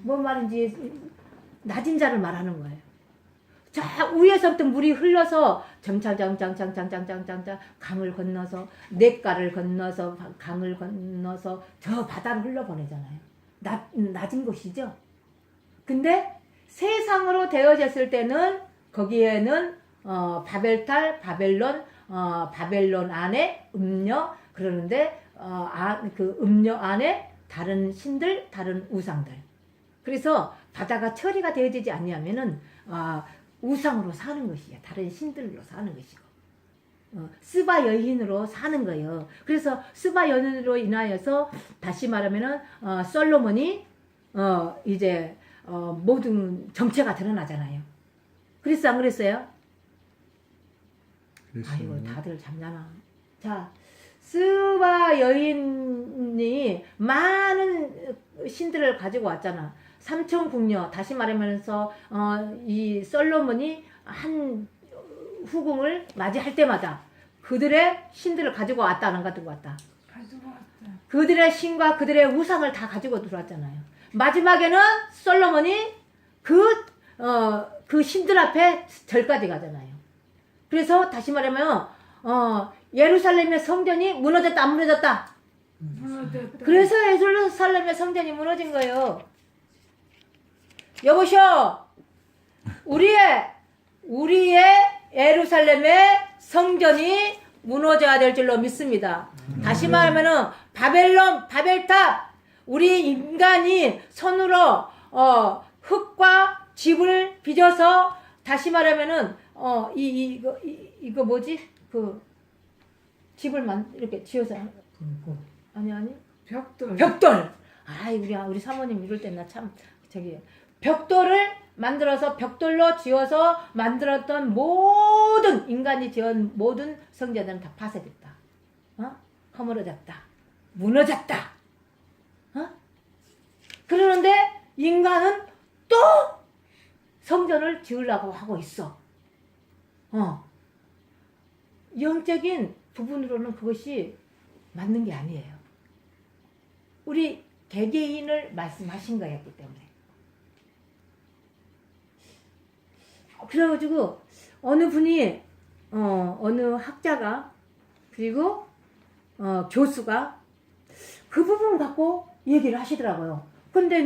뭔 말인지 낮은 자를 말하는 거예요. 자, 위에서부터 물이 흘러서 장장장장장장장장 강을 건너서 냇가를 건너서 강을 건너서 저 바다를 흘러보내잖아요. 낮은 곳이죠. 근데 세상으로 되어졌을 때는 거기에는 바벨론 안에 음녀 그러는데 그 음녀 안에 다른 신들, 다른 우상들. 그래서 바다가 처리가 되어지지 않냐면은 우상으로 사는 것이야. 다른 신들로 사는 것이고. 스바 여인으로 사는 거예요. 그래서 스바 여인으로 인하여서 다시 말하면은 솔로몬이 이제 모든 정체가 드러나잖아요. 그랬어 안 그랬어요? 그랬어요. 아이고 다들 잠자나. 자, 스바 여인이 많은 신들을 가지고 왔잖아. 삼천 궁녀. 다시 말하면서 이 솔로몬이 한 후궁을 맞이할 때마다 그들의 신들을 가지고 왔다 안 가지고 왔다. 가져왔다. 그들의 신과 그들의 우상을 다 가지고 들어왔잖아요. 마지막에는 솔로몬이 그 신들 앞에 절까지 가잖아요. 그래서 다시 말하면 예루살렘의 성전이 무너졌다 안 무너졌다. 무너졌다. 그래서 예루살렘의 성전이 무너진 거예요. 여보시오, 우리의 예루살렘의 성전이 무너져야 될 줄로 믿습니다. 다시 말하면은 바벨탑, 우리 인간이 손으로 흙과 집을 빚어서 다시 말하면은 이거 뭐지? 그 집을 이렇게 지어서 불꽃. 아니 벽돌. 우리 사모님 이럴 때 나 참 벽돌을 만들어서 벽돌로 지어서 만들었던 모든 인간이 지은 모든 성전들은 다 파쇄됐다. 허물어졌다. 무너졌다. 그러는데 인간은 또 성전을 지으려고 하고 있어. 영적인 부분으로는 그것이 맞는 게 아니에요. 우리 개개인을 말씀하신 거였기 때문에. 그래가지고 어느 분이 어느 학자가 그리고 교수가 그 부분 갖고 얘기를 하시더라고요. 근데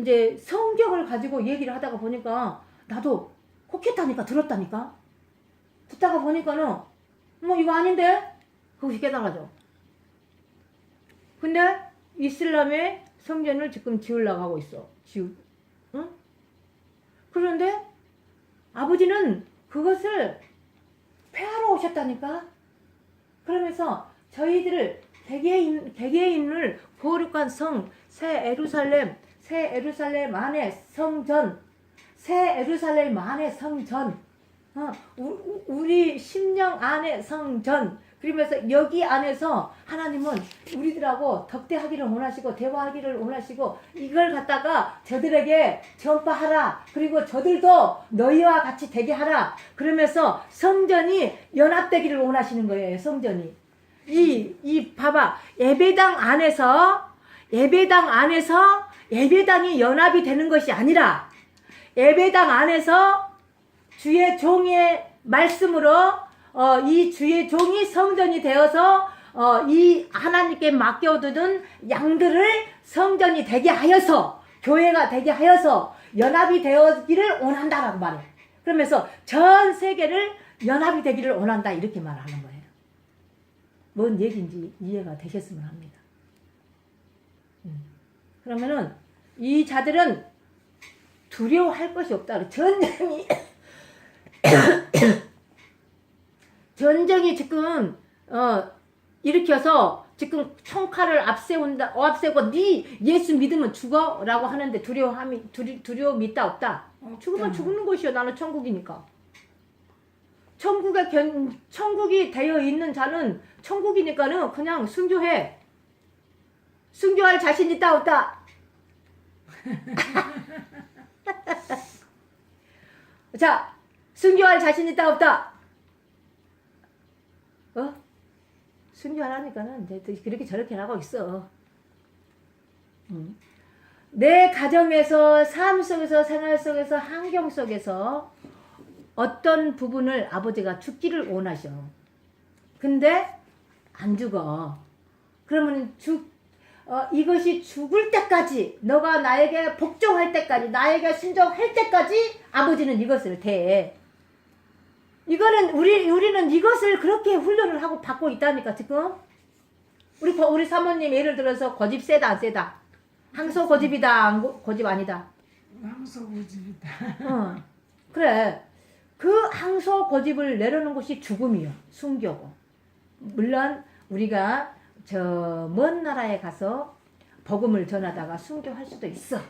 이제 성경을 가지고 얘기를 하다가 보니까 나도 혹했다니까, 들었다니까. 듣다가 보니까는 뭐 이거 아닌데? 그것이 깨달아져. 근데 이슬람의 성전을 지금 지으려고 하고 있어. 응? 그런데 아버지는 그것을 폐하러 오셨다니까. 그러면서 저희들을 개개인을 거룩한 성, 새 예루살렘 안에 성전, 새 예루살렘 안에 성전, 우리 심령 안에 성전. 그러면서 여기 안에서 하나님은 우리들하고 덕대하기를 원하시고 대화하기를 원하시고 이걸 갖다가 저들에게 전파하라. 그리고 저들도 너희와 같이 되게 하라. 그러면서 성전이 연합되기를 원하시는 거예요. 성전이. 봐봐. 예배당 안에서 예배당이 연합이 되는 것이 아니라 예배당 안에서 주의 종의 말씀으로 이 주의 종이 성전이 되어서 이 하나님께 맡겨두던 양들을 성전이 되게 하여서 교회가 되게 하여서 연합이 되어기를 원한다라고 말해. 그러면서 전 세계를 연합이 되기를 원한다 이렇게 말하는 거예요. 뭔 얘기인지 이해가 되셨으면 합니다. 그러면은 이 자들은 두려워할 것이 없다. 전쟁이 지금 일으켜서 지금 총칼을 앞세우고 네 예수 믿으면 죽어라고 하는데 두려움이 있다 없다? 죽으면 죽는 것이요. 나는 천국이니까. 천국이 되어 있는 자는 천국이니까는 그냥 순교해. 순교할 자신 있다 없다? 자, 순교할 자신 있다 없다? 순교하라니까는 그렇게 저렇게 하고 있어. 내 가정에서, 삶 속에서, 생활 속에서, 환경 속에서 어떤 부분을 아버지가 죽기를 원하셔. 근데 안 죽어. 그러면 이것이 죽을 때까지, 너가 나에게 복종할 때까지, 나에게 순종할 때까지 아버지는 이것을 대. 이거는 우리는 이것을 그렇게 훈련을 하고 받고 있다니까 지금. 우리 사모님 예를 들어서 고집 세다 안 세다? 항소 고집이다 고집 아니다? 항소 고집이다. 그래. 그 항소 고집을 내려놓는 것이 죽음이요. 순교고. 물론 우리가 저 먼 나라에 가서 복음을 전하다가 순교할 수도 있어.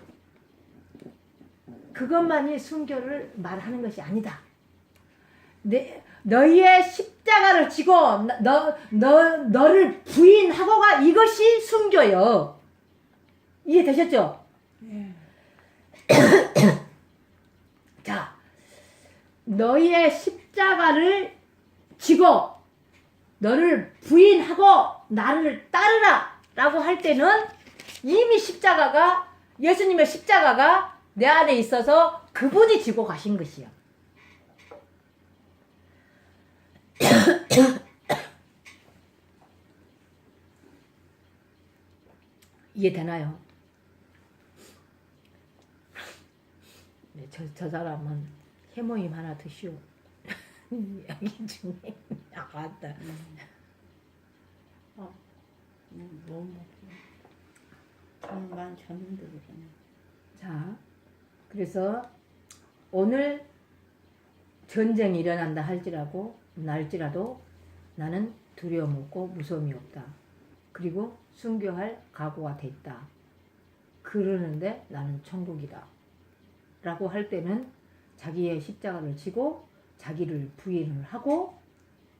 그것만이 순교를 말하는 것이 아니다. 너희의 십자가를 지고 너를 부인하고가 이것이 순교요. 이해되셨죠? 예. 자, 너희의 십자가를 지고 너를 부인하고 나를 따르라 라고 할 때는 이미 십자가가 예수님의 십자가가 내 안에 있어서 그분이 지고 가신 것이요. 이해되나요? 네, 저 사람은 해모임 하나 드시오. 여기 중에 나갔다. 뭐 먹지? 저는 많이 졌는데 그러네. 자, 그래서 오늘 전쟁이 일어난다 날지라도 나는 두려움 없고 무서움이 없다. 그리고 순교할 각오가 됐다. 그러는데 나는 천국이다. 라고 할 때는 자기의 십자가를 지고 자기를 부인을 하고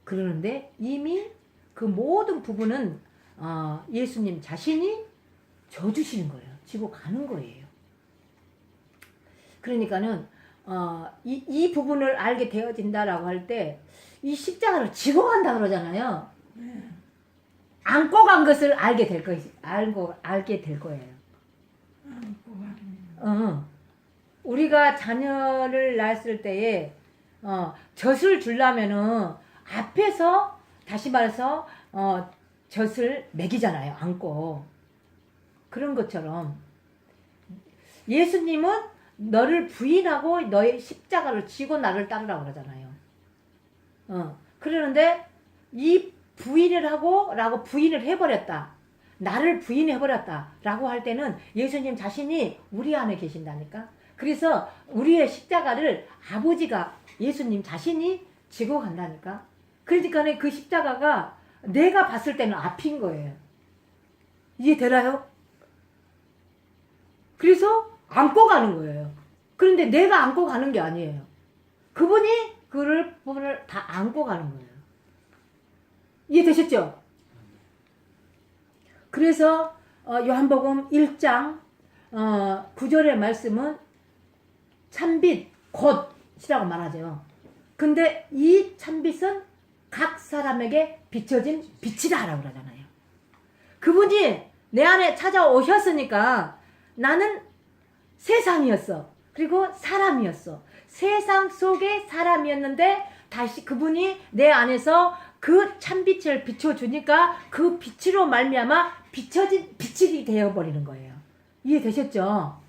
그러는데 이미 그 모든 부분은 예수님 자신이 져주시는 거예요. 지고 가는 거예요. 그러니까는 이 부분을 알게 되어진다라고 할 때 이 십자가를 지고 간다 그러잖아요. 안고 간 것을 알게 될 거예요. 알게 될 거예요. 우리가 자녀를 낳았을 때에 젖을 주려면은 앞에서 다시 말해서 젖을 먹이잖아요. 안고. 그런 것처럼 예수님은 너를 부인하고 너의 십자가를 지고 나를 따르라고 그러잖아요. 그러는데 이 부인을 하고 라고 부인을 해버렸다. 나를 부인해버렸다 라고 할 때는 예수님 자신이 우리 안에 계신다니까. 그래서 우리의 십자가를 아버지가 예수님 자신이 지고 간다니까. 그러니까 그 십자가가 내가 봤을 때는 앞인 거예요. 이해되나요? 그래서 안고 가는 거예요. 그런데 내가 안고 가는 게 아니에요. 그분이 그를 부분을 다 안고 가는 거예요. 이해되셨죠? 그래서 요한복음 1장 9절의 말씀은 참빛 곧이라고 말하죠. 근데 이 참빛은 각 사람에게 비춰진 빛이다 라고 그러잖아요. 그분이 내 안에 찾아오셨으니까 나는 세상이었어. 그리고 사람이었어. 세상 속의 사람이었는데 다시 그분이 내 안에서 그 참빛을 비춰주니까 그 빛으로 말미암아 비춰진 빛이 되어버리는 거예요. 이해되셨죠?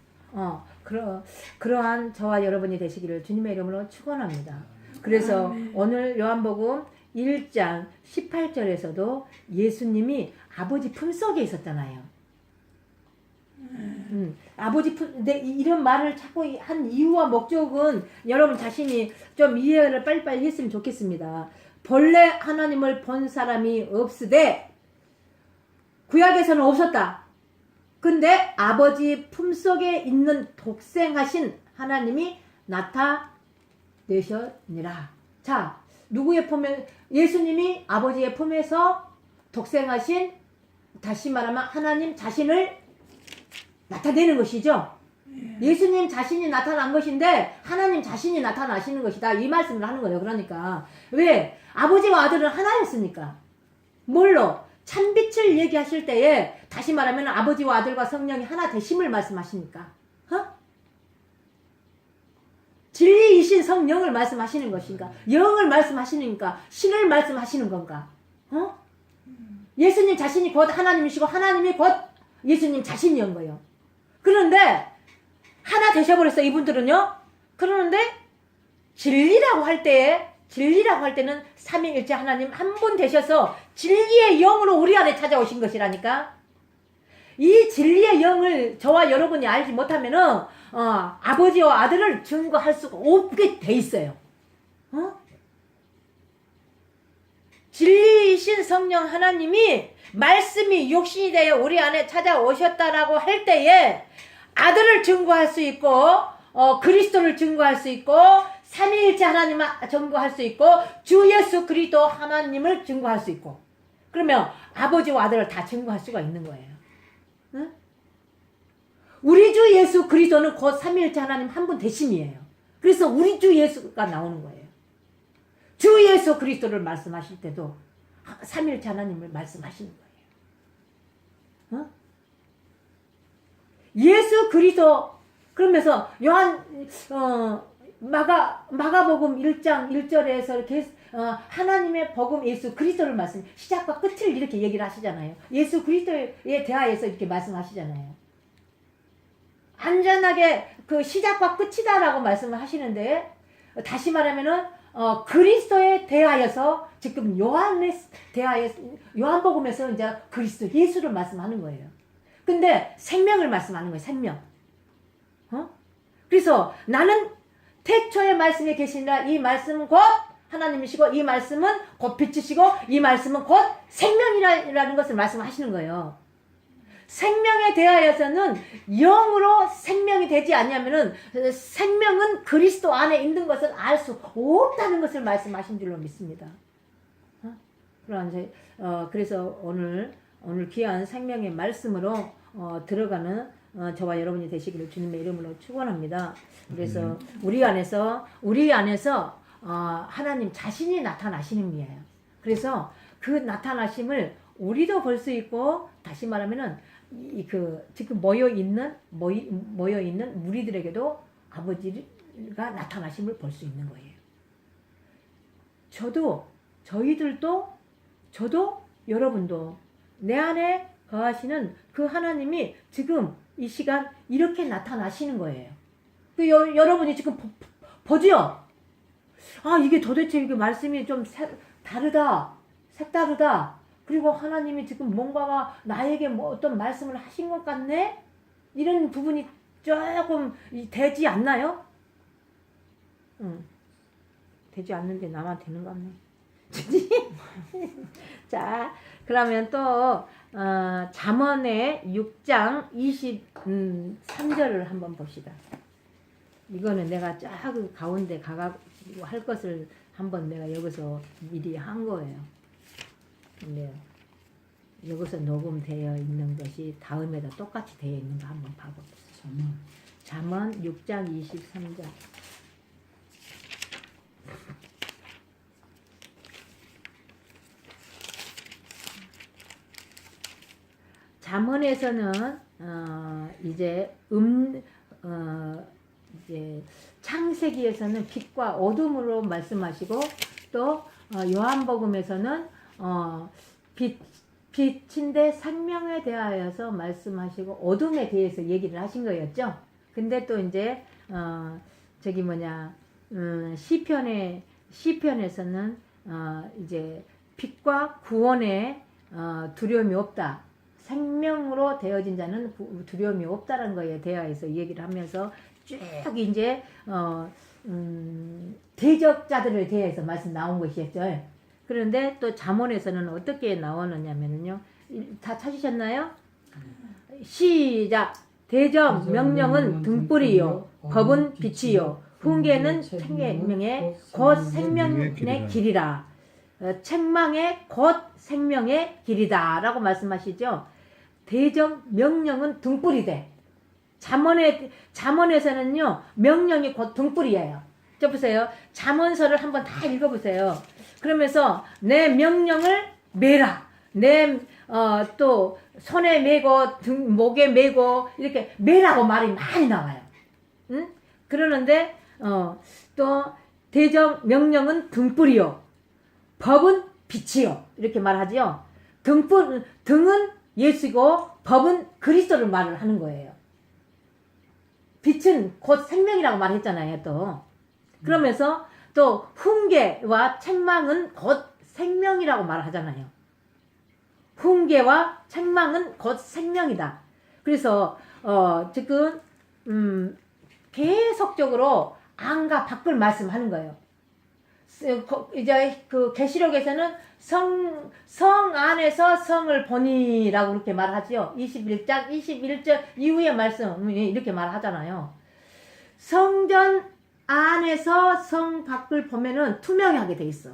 그러한 저와 여러분이 되시기를 주님의 이름으로 축원합니다. 그래서 오늘 요한복음 1장 18절에서도 예수님이 아버지 품속에 있었잖아요. 아버지 이런 말을 자꾸 한 이유와 목적은 여러분 자신이 좀 이해를 빨리빨리 했으면 좋겠습니다. 본래 하나님을 본 사람이 없으되 구약에서는 없었다. 근데 아버지 품속에 있는 독생하신 하나님이 나타내셨니라. 자, 누구의 품에? 예수님이 아버지의 품에서 독생하신, 다시 말하면 하나님 자신을 나타내는 것이죠. 예수님 자신이 나타난 것인데 하나님 자신이 나타나시는 것이다. 이 말씀을 하는 거예요. 그러니까 왜? 아버지와 아들은 하나였으니까. 뭘로? 참빛을 얘기하실 때에 다시 말하면 아버지와 아들과 성령이 하나 되심을 말씀하시니까. 진리이신 성령을 말씀하시는 것인가? 영을 말씀하시니까 신을 말씀하시는 건가? 예수님 자신이 곧 하나님이시고 하나님이 곧 예수님 자신이온 거예요. 그런데 하나 되셔버렸어 이분들은요. 그러는데 진리라고 할 때는 삼위일체 하나님 한 분 되셔서 진리의 영으로 우리 안에 찾아오신 것이라니까. 이 진리의 영을 저와 여러분이 알지 못하면은 아버지와 아들을 증거할 수가 없게 돼 있어요. 진리이신 성령 하나님이 말씀이 육신이 되어 우리 안에 찾아오셨다라고 할 때에 아들을 증거할 수 있고 그리스도를 증거할 수 있고 삼위일체 하나님을 증거할 수 있고 주 예수 그리스도 하나님을 증거할 수 있고 그러면 아버지와 아들을 다 증거할 수가 있는 거예요. 응? 우리 주 예수 그리스도는 곧 삼위일체 하나님 한 분 대심이에요. 그래서 우리 주 예수가 나오는 거예요. 주 예수 그리스도를 말씀하실 때도 삼위일체 하나님을 말씀하시는 거예요. 예수 그리스도 그러면서 요한 마가복음 1장 1절에서 이렇게 하나님의 복음 예수 그리스도를 말씀 시작과 끝을 이렇게 얘기를 하시잖아요. 예수 그리스도에 대하여서 이렇게 말씀하시잖아요. 안전하게 그 시작과 끝이다라고 말씀을 하시는데 다시 말하면은 그리스도에 대하여서 지금 요한에 대하여 요한복음에서 이제 그리스도 예수를 말씀하는 거예요. 근데 생명을 말씀하는 거예요. 생명. 그래서 나는 태초에 말씀에 계시니라. 이 말씀은 곧 하나님이시고 이 말씀은 곧 빛이시고 이 말씀은 곧 생명이라는 것을 말씀하시는 거예요. 생명에 대하여서는 영으로 생명이 되지 않냐면은 생명은 그리스도 안에 있는 것을 알 수 없다는 것을 말씀하신 줄로 믿습니다. 그래서 오늘 귀한 생명의 말씀으로 들어가는 저와 여러분이 되시기를 주님의 이름으로 축원합니다. 그래서 우리 안에서 하나님 자신이 나타나시는 이에요. 그래서 그 나타나심을 우리도 볼 수 있고 다시 말하면은 지금 모여 있는 무리들에게도 아버지가 나타나심을 볼 수 있는 거예요. 저도 여러분도 내 안에 거하시는 그 하나님이 지금 이 시간 이렇게 나타나시는 거예요. 여러분이 지금 보죠? 이게 도대체 이게 말씀이 좀 색다르다. 그리고 하나님이 지금 뭔가가 나에게 어떤 말씀을 하신 것 같네? 이런 부분이 조금 되지 않나요? 되지 않는데 나만 되는 거 같네. 자, 그러면 또 잠언의 6장 23절을 한번 봅시다. 이거는 내가 쫙 가운데 가가지고 할 것을 한번 내가 여기서 미리 한 거예요. 근데 여기서 녹음되어 있는 것이 다음에도 똑같이 되어 있는 거 한번 봐봅시다. 잠언 6장 23절. 잠언에서는 이제 창세기에서는 빛과 어둠으로 말씀하시고 또 요한복음에서는 빛인데 생명에 대하여서 말씀하시고 어둠에 대해서 얘기를 하신 거였죠. 근데 또 이제 시편에서는 이제 빛과 구원에 두려움이 없다. 생명으로 되어진 자는 두려움이 없다는 거에 대하여서 얘기를 하면서 쭉 이제 대적자들에 대해서 말씀 나온 것이었죠. 그런데 또 잠언에서는 어떻게 나오느냐면요. 다 찾으셨나요? 시작. 대적 명령은 등불이요, 법은 빛이요, 훈계는 생명의 곧 생명의 길이라. 책망의 곧 생명의 길이다 라고 말씀하시죠. 대적 명령은 등불이대. 잠언에서는요 명령이 곧 등불이에요. 저 보세요. 잠언서를 한번 다 읽어보세요. 그러면서 내 명령을 매라. 또 손에 매고 목에 매고 이렇게 매라고 말이 많이 나와요. 응? 그러는데 또 대적 명령은 등불이요, 법은 빛이요 이렇게 말하지요. 등은 예수고 법은 그리스도를 말을 하는 거예요. 빛은 곧 생명이라고 말했잖아요. 또 그러면서 또 훈계와 책망은 곧 생명이라고 말하잖아요. 훈계와 책망은 곧 생명이다. 그래서 지금 계속적으로 안과 밖을 말씀하는 거예요. 이제 그 계시록에서는 성 안에서 성을 보니라고 그렇게 말하지요. 21장 21절 이후의 말씀이 이렇게 말하잖아요. 성전 안에서 성 밖을 보면은 투명하게 돼 있어.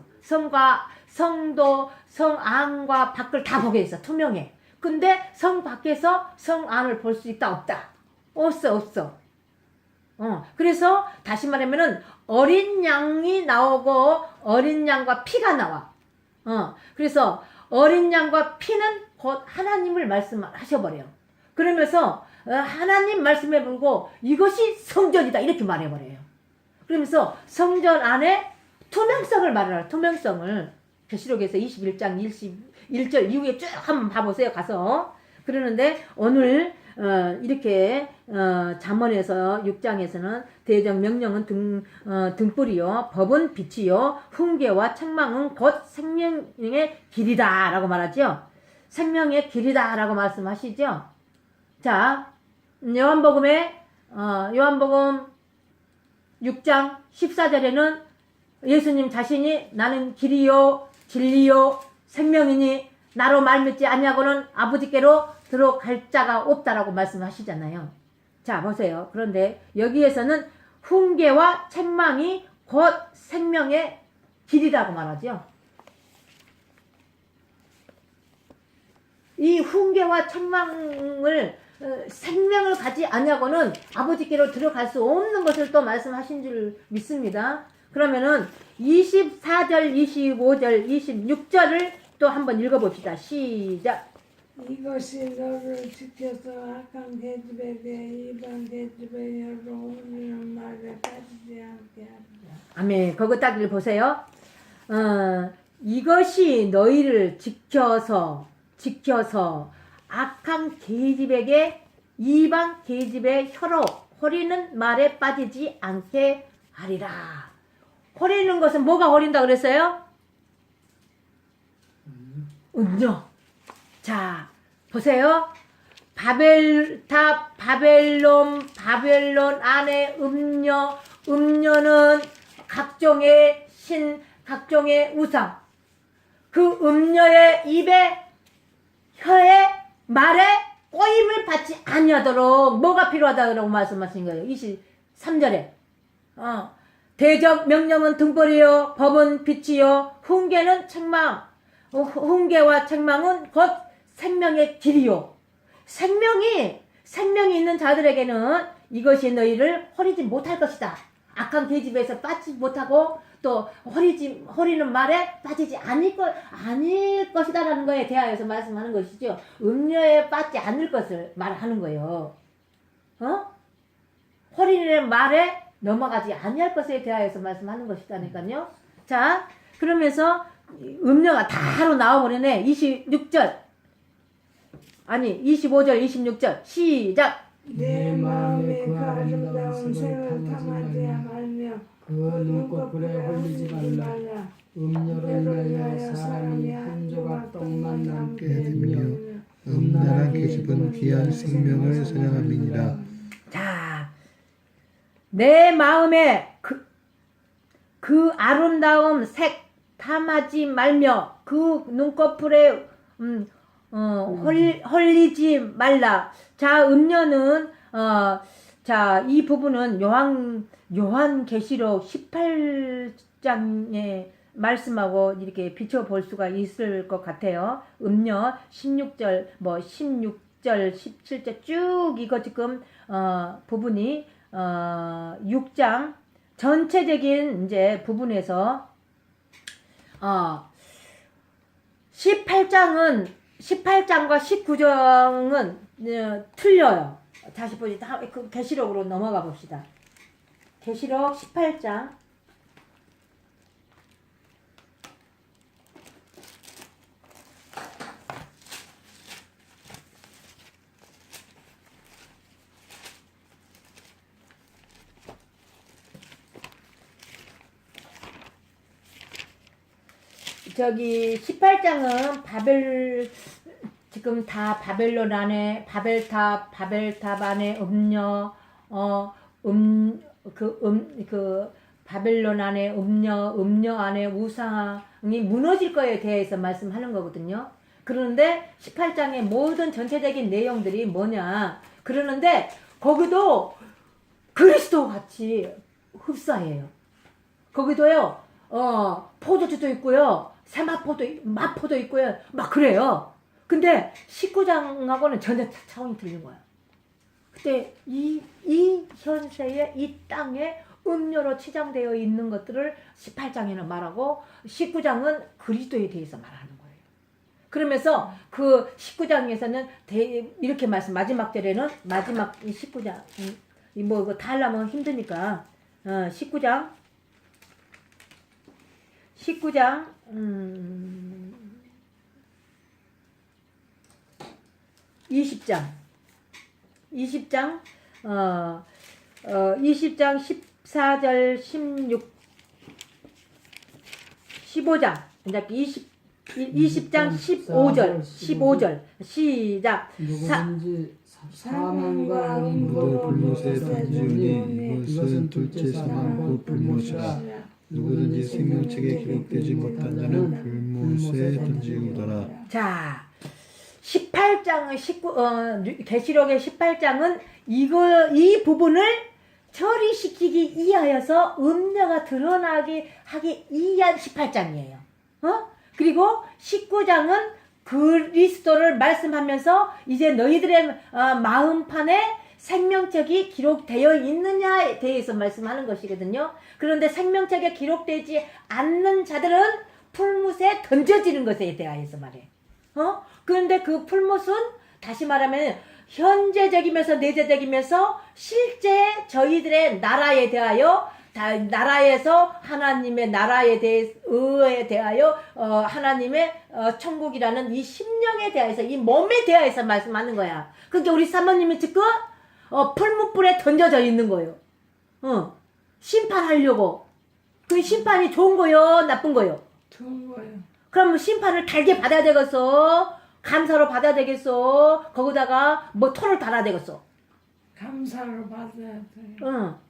성도 성 안과 밖을 다 보게 있어. 투명해. 근데 성 밖에서 성 안을 볼 수 있다 없다? 없어. 그래서 다시 말하면은 어린 양이 나오고 어린 양과 피가 나와. 그래서 어린 양과 피는 곧 하나님을 말씀하셔버려요. 그러면서 하나님 말씀에 불고 이것이 성전이다 이렇게 말해버려요. 그러면서 성전 안에 투명성을 말해요. 투명성을 계시록에서 21장 21절 이후에 쭉 한번 봐보세요. 가서 그러는데 오늘 이렇게 잠언에서 6장에서는 대적 명령은 등불이요 법은 빛이요 훈계와 책망은 곧 생명의 길이다 라고 말하죠. 생명의 길이다 라고 말씀하시죠. 자 요한복음 6장 14절에는 예수님 자신이 나는 길이요 진리요 생명이니 나로 말미지 아니하고는 아버지께로 들어갈 자가 없다라고 말씀하시잖아요. 자 보세요. 그런데 여기에서는 훈계와 책망이 곧 생명의 길이라고 말하죠. 이 훈계와 책망을 생명을 가지 아니하고는 아버지께로 들어갈 수 없는 것을 또 말씀하신 줄 믿습니다. 그러면은 24절, 25절, 26절을 또 한번 읽어봅시다. 시작. 이것이 너를 지켜서 악한 계집에게 이방 계집에게로 오는 말에 빠지지 않게 하리라. 아멘. 거기 딱 읽어보세요. 이것이 너희를 지켜서 악한 계집에게 이방 계집의 혀로 호리는 말에 빠지지 않게 하리라. 호리는 것은 뭐가 호린다 그랬어요? 음료. 자, 보세요. 바벨론 안에 음료는 각종의 각종의 우상. 그 음료의 입에, 혀에, 말에 꼬임을 받지 아니하도록 뭐가 필요하다고 말씀하신 거예요. 23절에. 대적 명령은 등불이요 법은 빛이요 훈계는 책망. 훈계와 책망은 곧 생명의 길이요. 생명이 있는 자들에게는 이것이 너희를 허리지 못할 것이다. 악한 계집에서 빠지지 못하고 또 허리는 말에 빠지지 아닐 것이다라는 거에 대하여서 말씀하는 것이죠. 음료에 빠지지 않을 것을 말하는 거예요. 허리는 말에 넘어가지 아니할 것에 대하여서 말씀하는 것이다니까요. 자, 그러면서 음료가 다로 나와버리네. 25절, 26절 시작. 내 마음에 그 아름다운 색을 탐하지 말며 그 눈꺼풀에 홀리지 말라. 음료를 인하여 사람이 한 조각 떡만 남게 되며 음란한 계집은 귀한 생명을 사냥함이니라. 자, 내 마음에 그 아름다운 색 탐하지 말며 그 눈꺼풀에 홀리지 말라. 자, 음료는 자, 이 부분은 요한계시록 18장의 말씀하고 이렇게 비춰볼 수가 있을 것 같아요. 음료 16절, 16절, 17절 쭉 이거 지금 부분이 6장 전체적인 이제 부분에서 18장과 19장은 틀려요. 다시 보시다. 그 계시록으로 넘어가 봅시다. 계시록 18장. 저기 18장은 지금 다 바벨론 안에 바벨탑 안에 바벨론 안에 음료 안에 우상이 무너질 거에 대해서 말씀하는 거거든요. 그런데 18장의 모든 전체적인 내용들이 뭐냐? 그러는데 거기도 그리스도 같이 흡사해요. 거기도요. 포도주도 있고요. 마포도 있고요. 막 그래요. 근데 19장하고는 전혀 차원이 틀린 거야. 그때 이 현세에 이 땅에 음료로 치장되어 있는 것들을 18장에는 말하고 19장은 그리스도에 대해서 말하는 거예요. 그러면서 그 19장에서는 이렇게 마지막 절에는 마지막 이 19장 뭐 이거 다 하려면 힘드니까 19장 20장 14절 15장 이제 20장 15절 시작 누구든지 사망과 모두 음부로 불못에 던져서 던지우니 이것은 둘째 사망 곧 불못이라. 누구든지 생명책에 기록되지 못한 자는 불못에 던지우더라. 자 18장 계시록의 18장은 이 부분을 처리시키기 위하여서 음녀가 드러나게 하기 위한 18장이에요. 그리고 19장은 그리스도를 말씀하면서 이제 너희들의 마음판에 생명책이 기록되어 있느냐에 대해서 말씀하는 것이거든요. 그런데 생명책에 기록되지 않는 자들은 풀못에 던져지는 것에 대하여서 말해. 그런데 그 풀못은 다시 말하면 현재적이면서 내재적이면서 실제 저희들의 나라에 대하여 나라에서 하나님의 나라에 대하여 하나님의 천국이라는 이 심령에 대하여서 이 몸에 대하여서 말씀하는 거야. 그러니까 우리 사모님이 지금 풀무불에 던져져 있는 거예요. 심판하려고. 그 심판이 좋은 거요, 나쁜 거요? 좋은 거예요. 그럼 심판을 달게 받아야 되겠어? 감사로 받아야 되겠어? 거기다가 뭐 토를 달아야 되겠어? 감사로 받아야 돼요.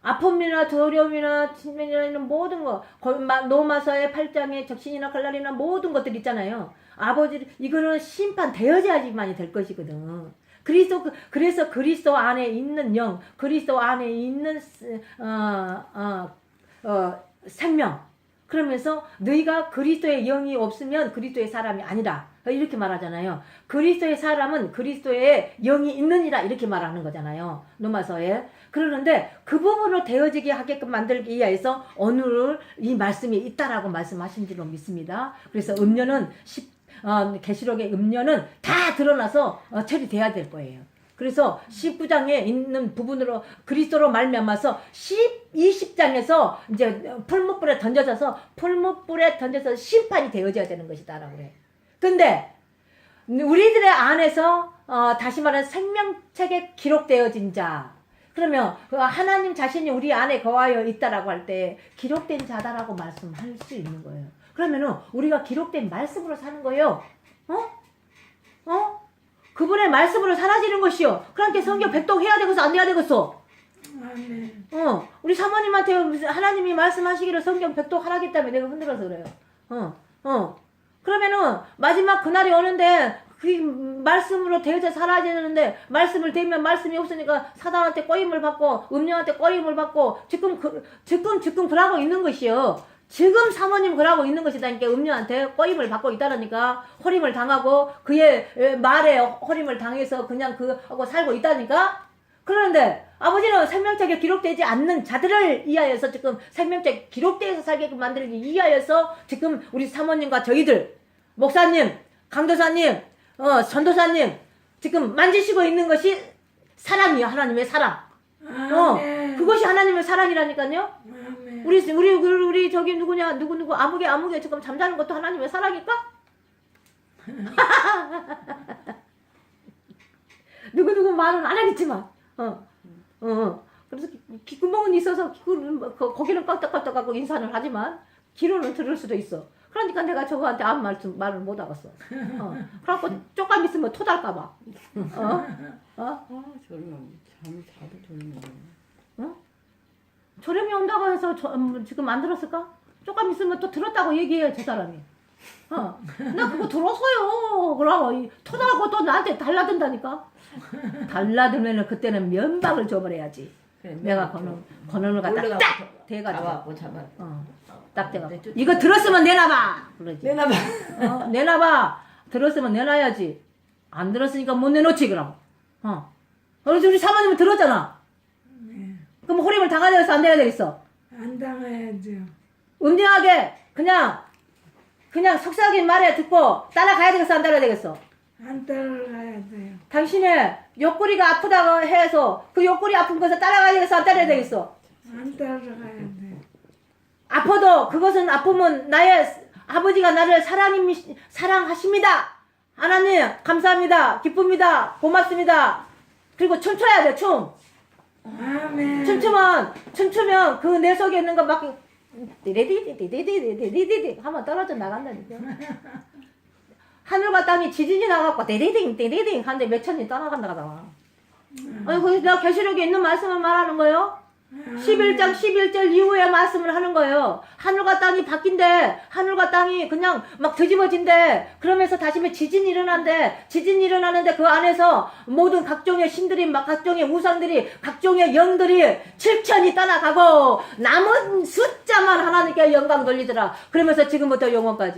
아픔이나 두려움이나 친면이나 있는 모든 거, 노마서의 8장의 적신이나 칼날이나 모든 것들 있잖아요. 아버지, 이거는 심판되어야지만이 될 것이거든. 그래서 그리스도 안에 있는 영, 그리스도 안에 있는 생명. 그러면서 너희가 그리스도의 영이 없으면 그리스도의 사람이 아니라 이렇게 말하잖아요. 그리스도의 사람은 그리스도의 영이 있느니라 이렇게 말하는 거잖아요. 로마서에. 그러는데 그 부분을 되어지게 하게끔 만들기 위해서 오늘 이 말씀이 있다라고 말씀하신 줄로 믿습니다. 그래서 음료는 계시록의 음료는 다 드러나서 처리돼야 될 거예요. 그래서 19장에 있는 부분으로 그리스도로 말미암아서 20장에서 이제 풀무불에 던져져서 심판이 되어져야 되는 것이다라고 그래. 근데 우리들의 안에서 다시 말하는 생명책에 기록되어진 자, 그러면 하나님 자신이 우리 안에 거하여 있다라고 할 때 기록된 자다라고 말씀할 수 있는 거예요. 그러면은 우리가 기록된 말씀으로 사는 거예요. 그분의 말씀으로 사라지는 것이요. 그러니까 성경 백독해야 되겠어, 안 돼야 되겠어? 아멘. 우리 사모님한테 하나님이 말씀하시기를 성경 백독하라기 때문에 내가 흔들어서 그래요. 그러면은 마지막 그날이 오는데 그 말씀으로 되어져 사라지는데 말씀을 대면 말씀이 없으니까 사단한테 꼬임을 받고 음녀한테 꼬임을 받고 지금 그러고 있는 것이요. 지금 사모님 그러고 있는 것이다니까. 음녀한테 꼬임을 받고 있다니까. 호림을 당하고 그의 말에 호림을 당해서 그냥 하고 살고 있다니까. 그런데 아버지는 생명책에 기록되지 않는 자들을 위하여서 지금 생명책 기록되어서 살게끔 만들기 위하여서 지금 우리 사모님과 저희들 목사님, 강도사님, 전도사님 지금 만지시고 있는 것이 사랑이요. 하나님의 사랑. 아멘. 그것이 하나님의 사랑이라니까요. 아멘. 우리 저기 누구 아무개 지금 잠자는 것도 하나님의 사랑일까? 누구 말은 안 하겠지만 그래서 귓구멍은 있어서 거기는 껐떡껐떡하고 인사를 하지만 귀로는 들을 수도 있어. 그러니까 내가 저거한테 아무 말을 못 하겠어. 그래갖고 조금 있으면 토달까봐. 저러면 잠이 자도 졸리네. 저렴이 온다고 해서 지금 안 들었을까? 조금 있으면 또 들었다고 얘기해, 저 사람이. 나 그거 들었어요. 그러고 토달고 또 나한테 달라든다니까. 달라들면은 그때는 면박을 줘버려야지. 그래, 내가 건원을 갖다 딱 대가지고. 잡아. 딱 대가지고. 이거 들었으면 내놔봐. 그러지. 내놔봐. 내놔봐. 들었으면 내놔야지. 안 들었으니까 못 내놓지, 그럼. 그래서 우리 사모님은 들었잖아. 그럼 호림을 당해야 되겠어, 안 돼야 되겠어? 안 당해야죠. 은정하게 그냥 그냥 속삭인 말에 듣고 따라가야 되겠어, 안 따라야 되겠어? 안 따라가야 돼요. 당신의 옆구리가 아프다고 해서 그 옆구리 아픈 것을 따라가야 되겠어, 안 따라야 되겠어? 안 따라가야 돼요. 아파도 그것은 아픔은 나의 아버지가 나를 사랑하십니다. 하나님 감사합니다. 기쁩니다. 고맙습니다. 그리고 춤춰야 돼. 춤. 아멘. 춤추면 그 내 속에 있는 거 막 디디디디디디디디디디 하면 떨어져 나간다니까. 하늘과 땅이 지진이 나갖고 디디딩 디디딩 하는데 몇 천이 떠나간다잖아. 아니 거기 내가 계시록에 있는 말씀을 말하는 거예요. 11장 11절 이후에 말씀을 하는 거예요. 하늘과 땅이 바뀐대. 하늘과 땅이 그냥 막 뒤집어진대. 그러면서 다시 지진이 일어난대. 지진이 일어나는데 그 안에서 모든 각종의 신들이 막 각종의 우상들이 각종의 영들이 7천이 떠나가고 남은 숫자만 하나님께 영광 돌리더라. 그러면서 지금부터 영원까지.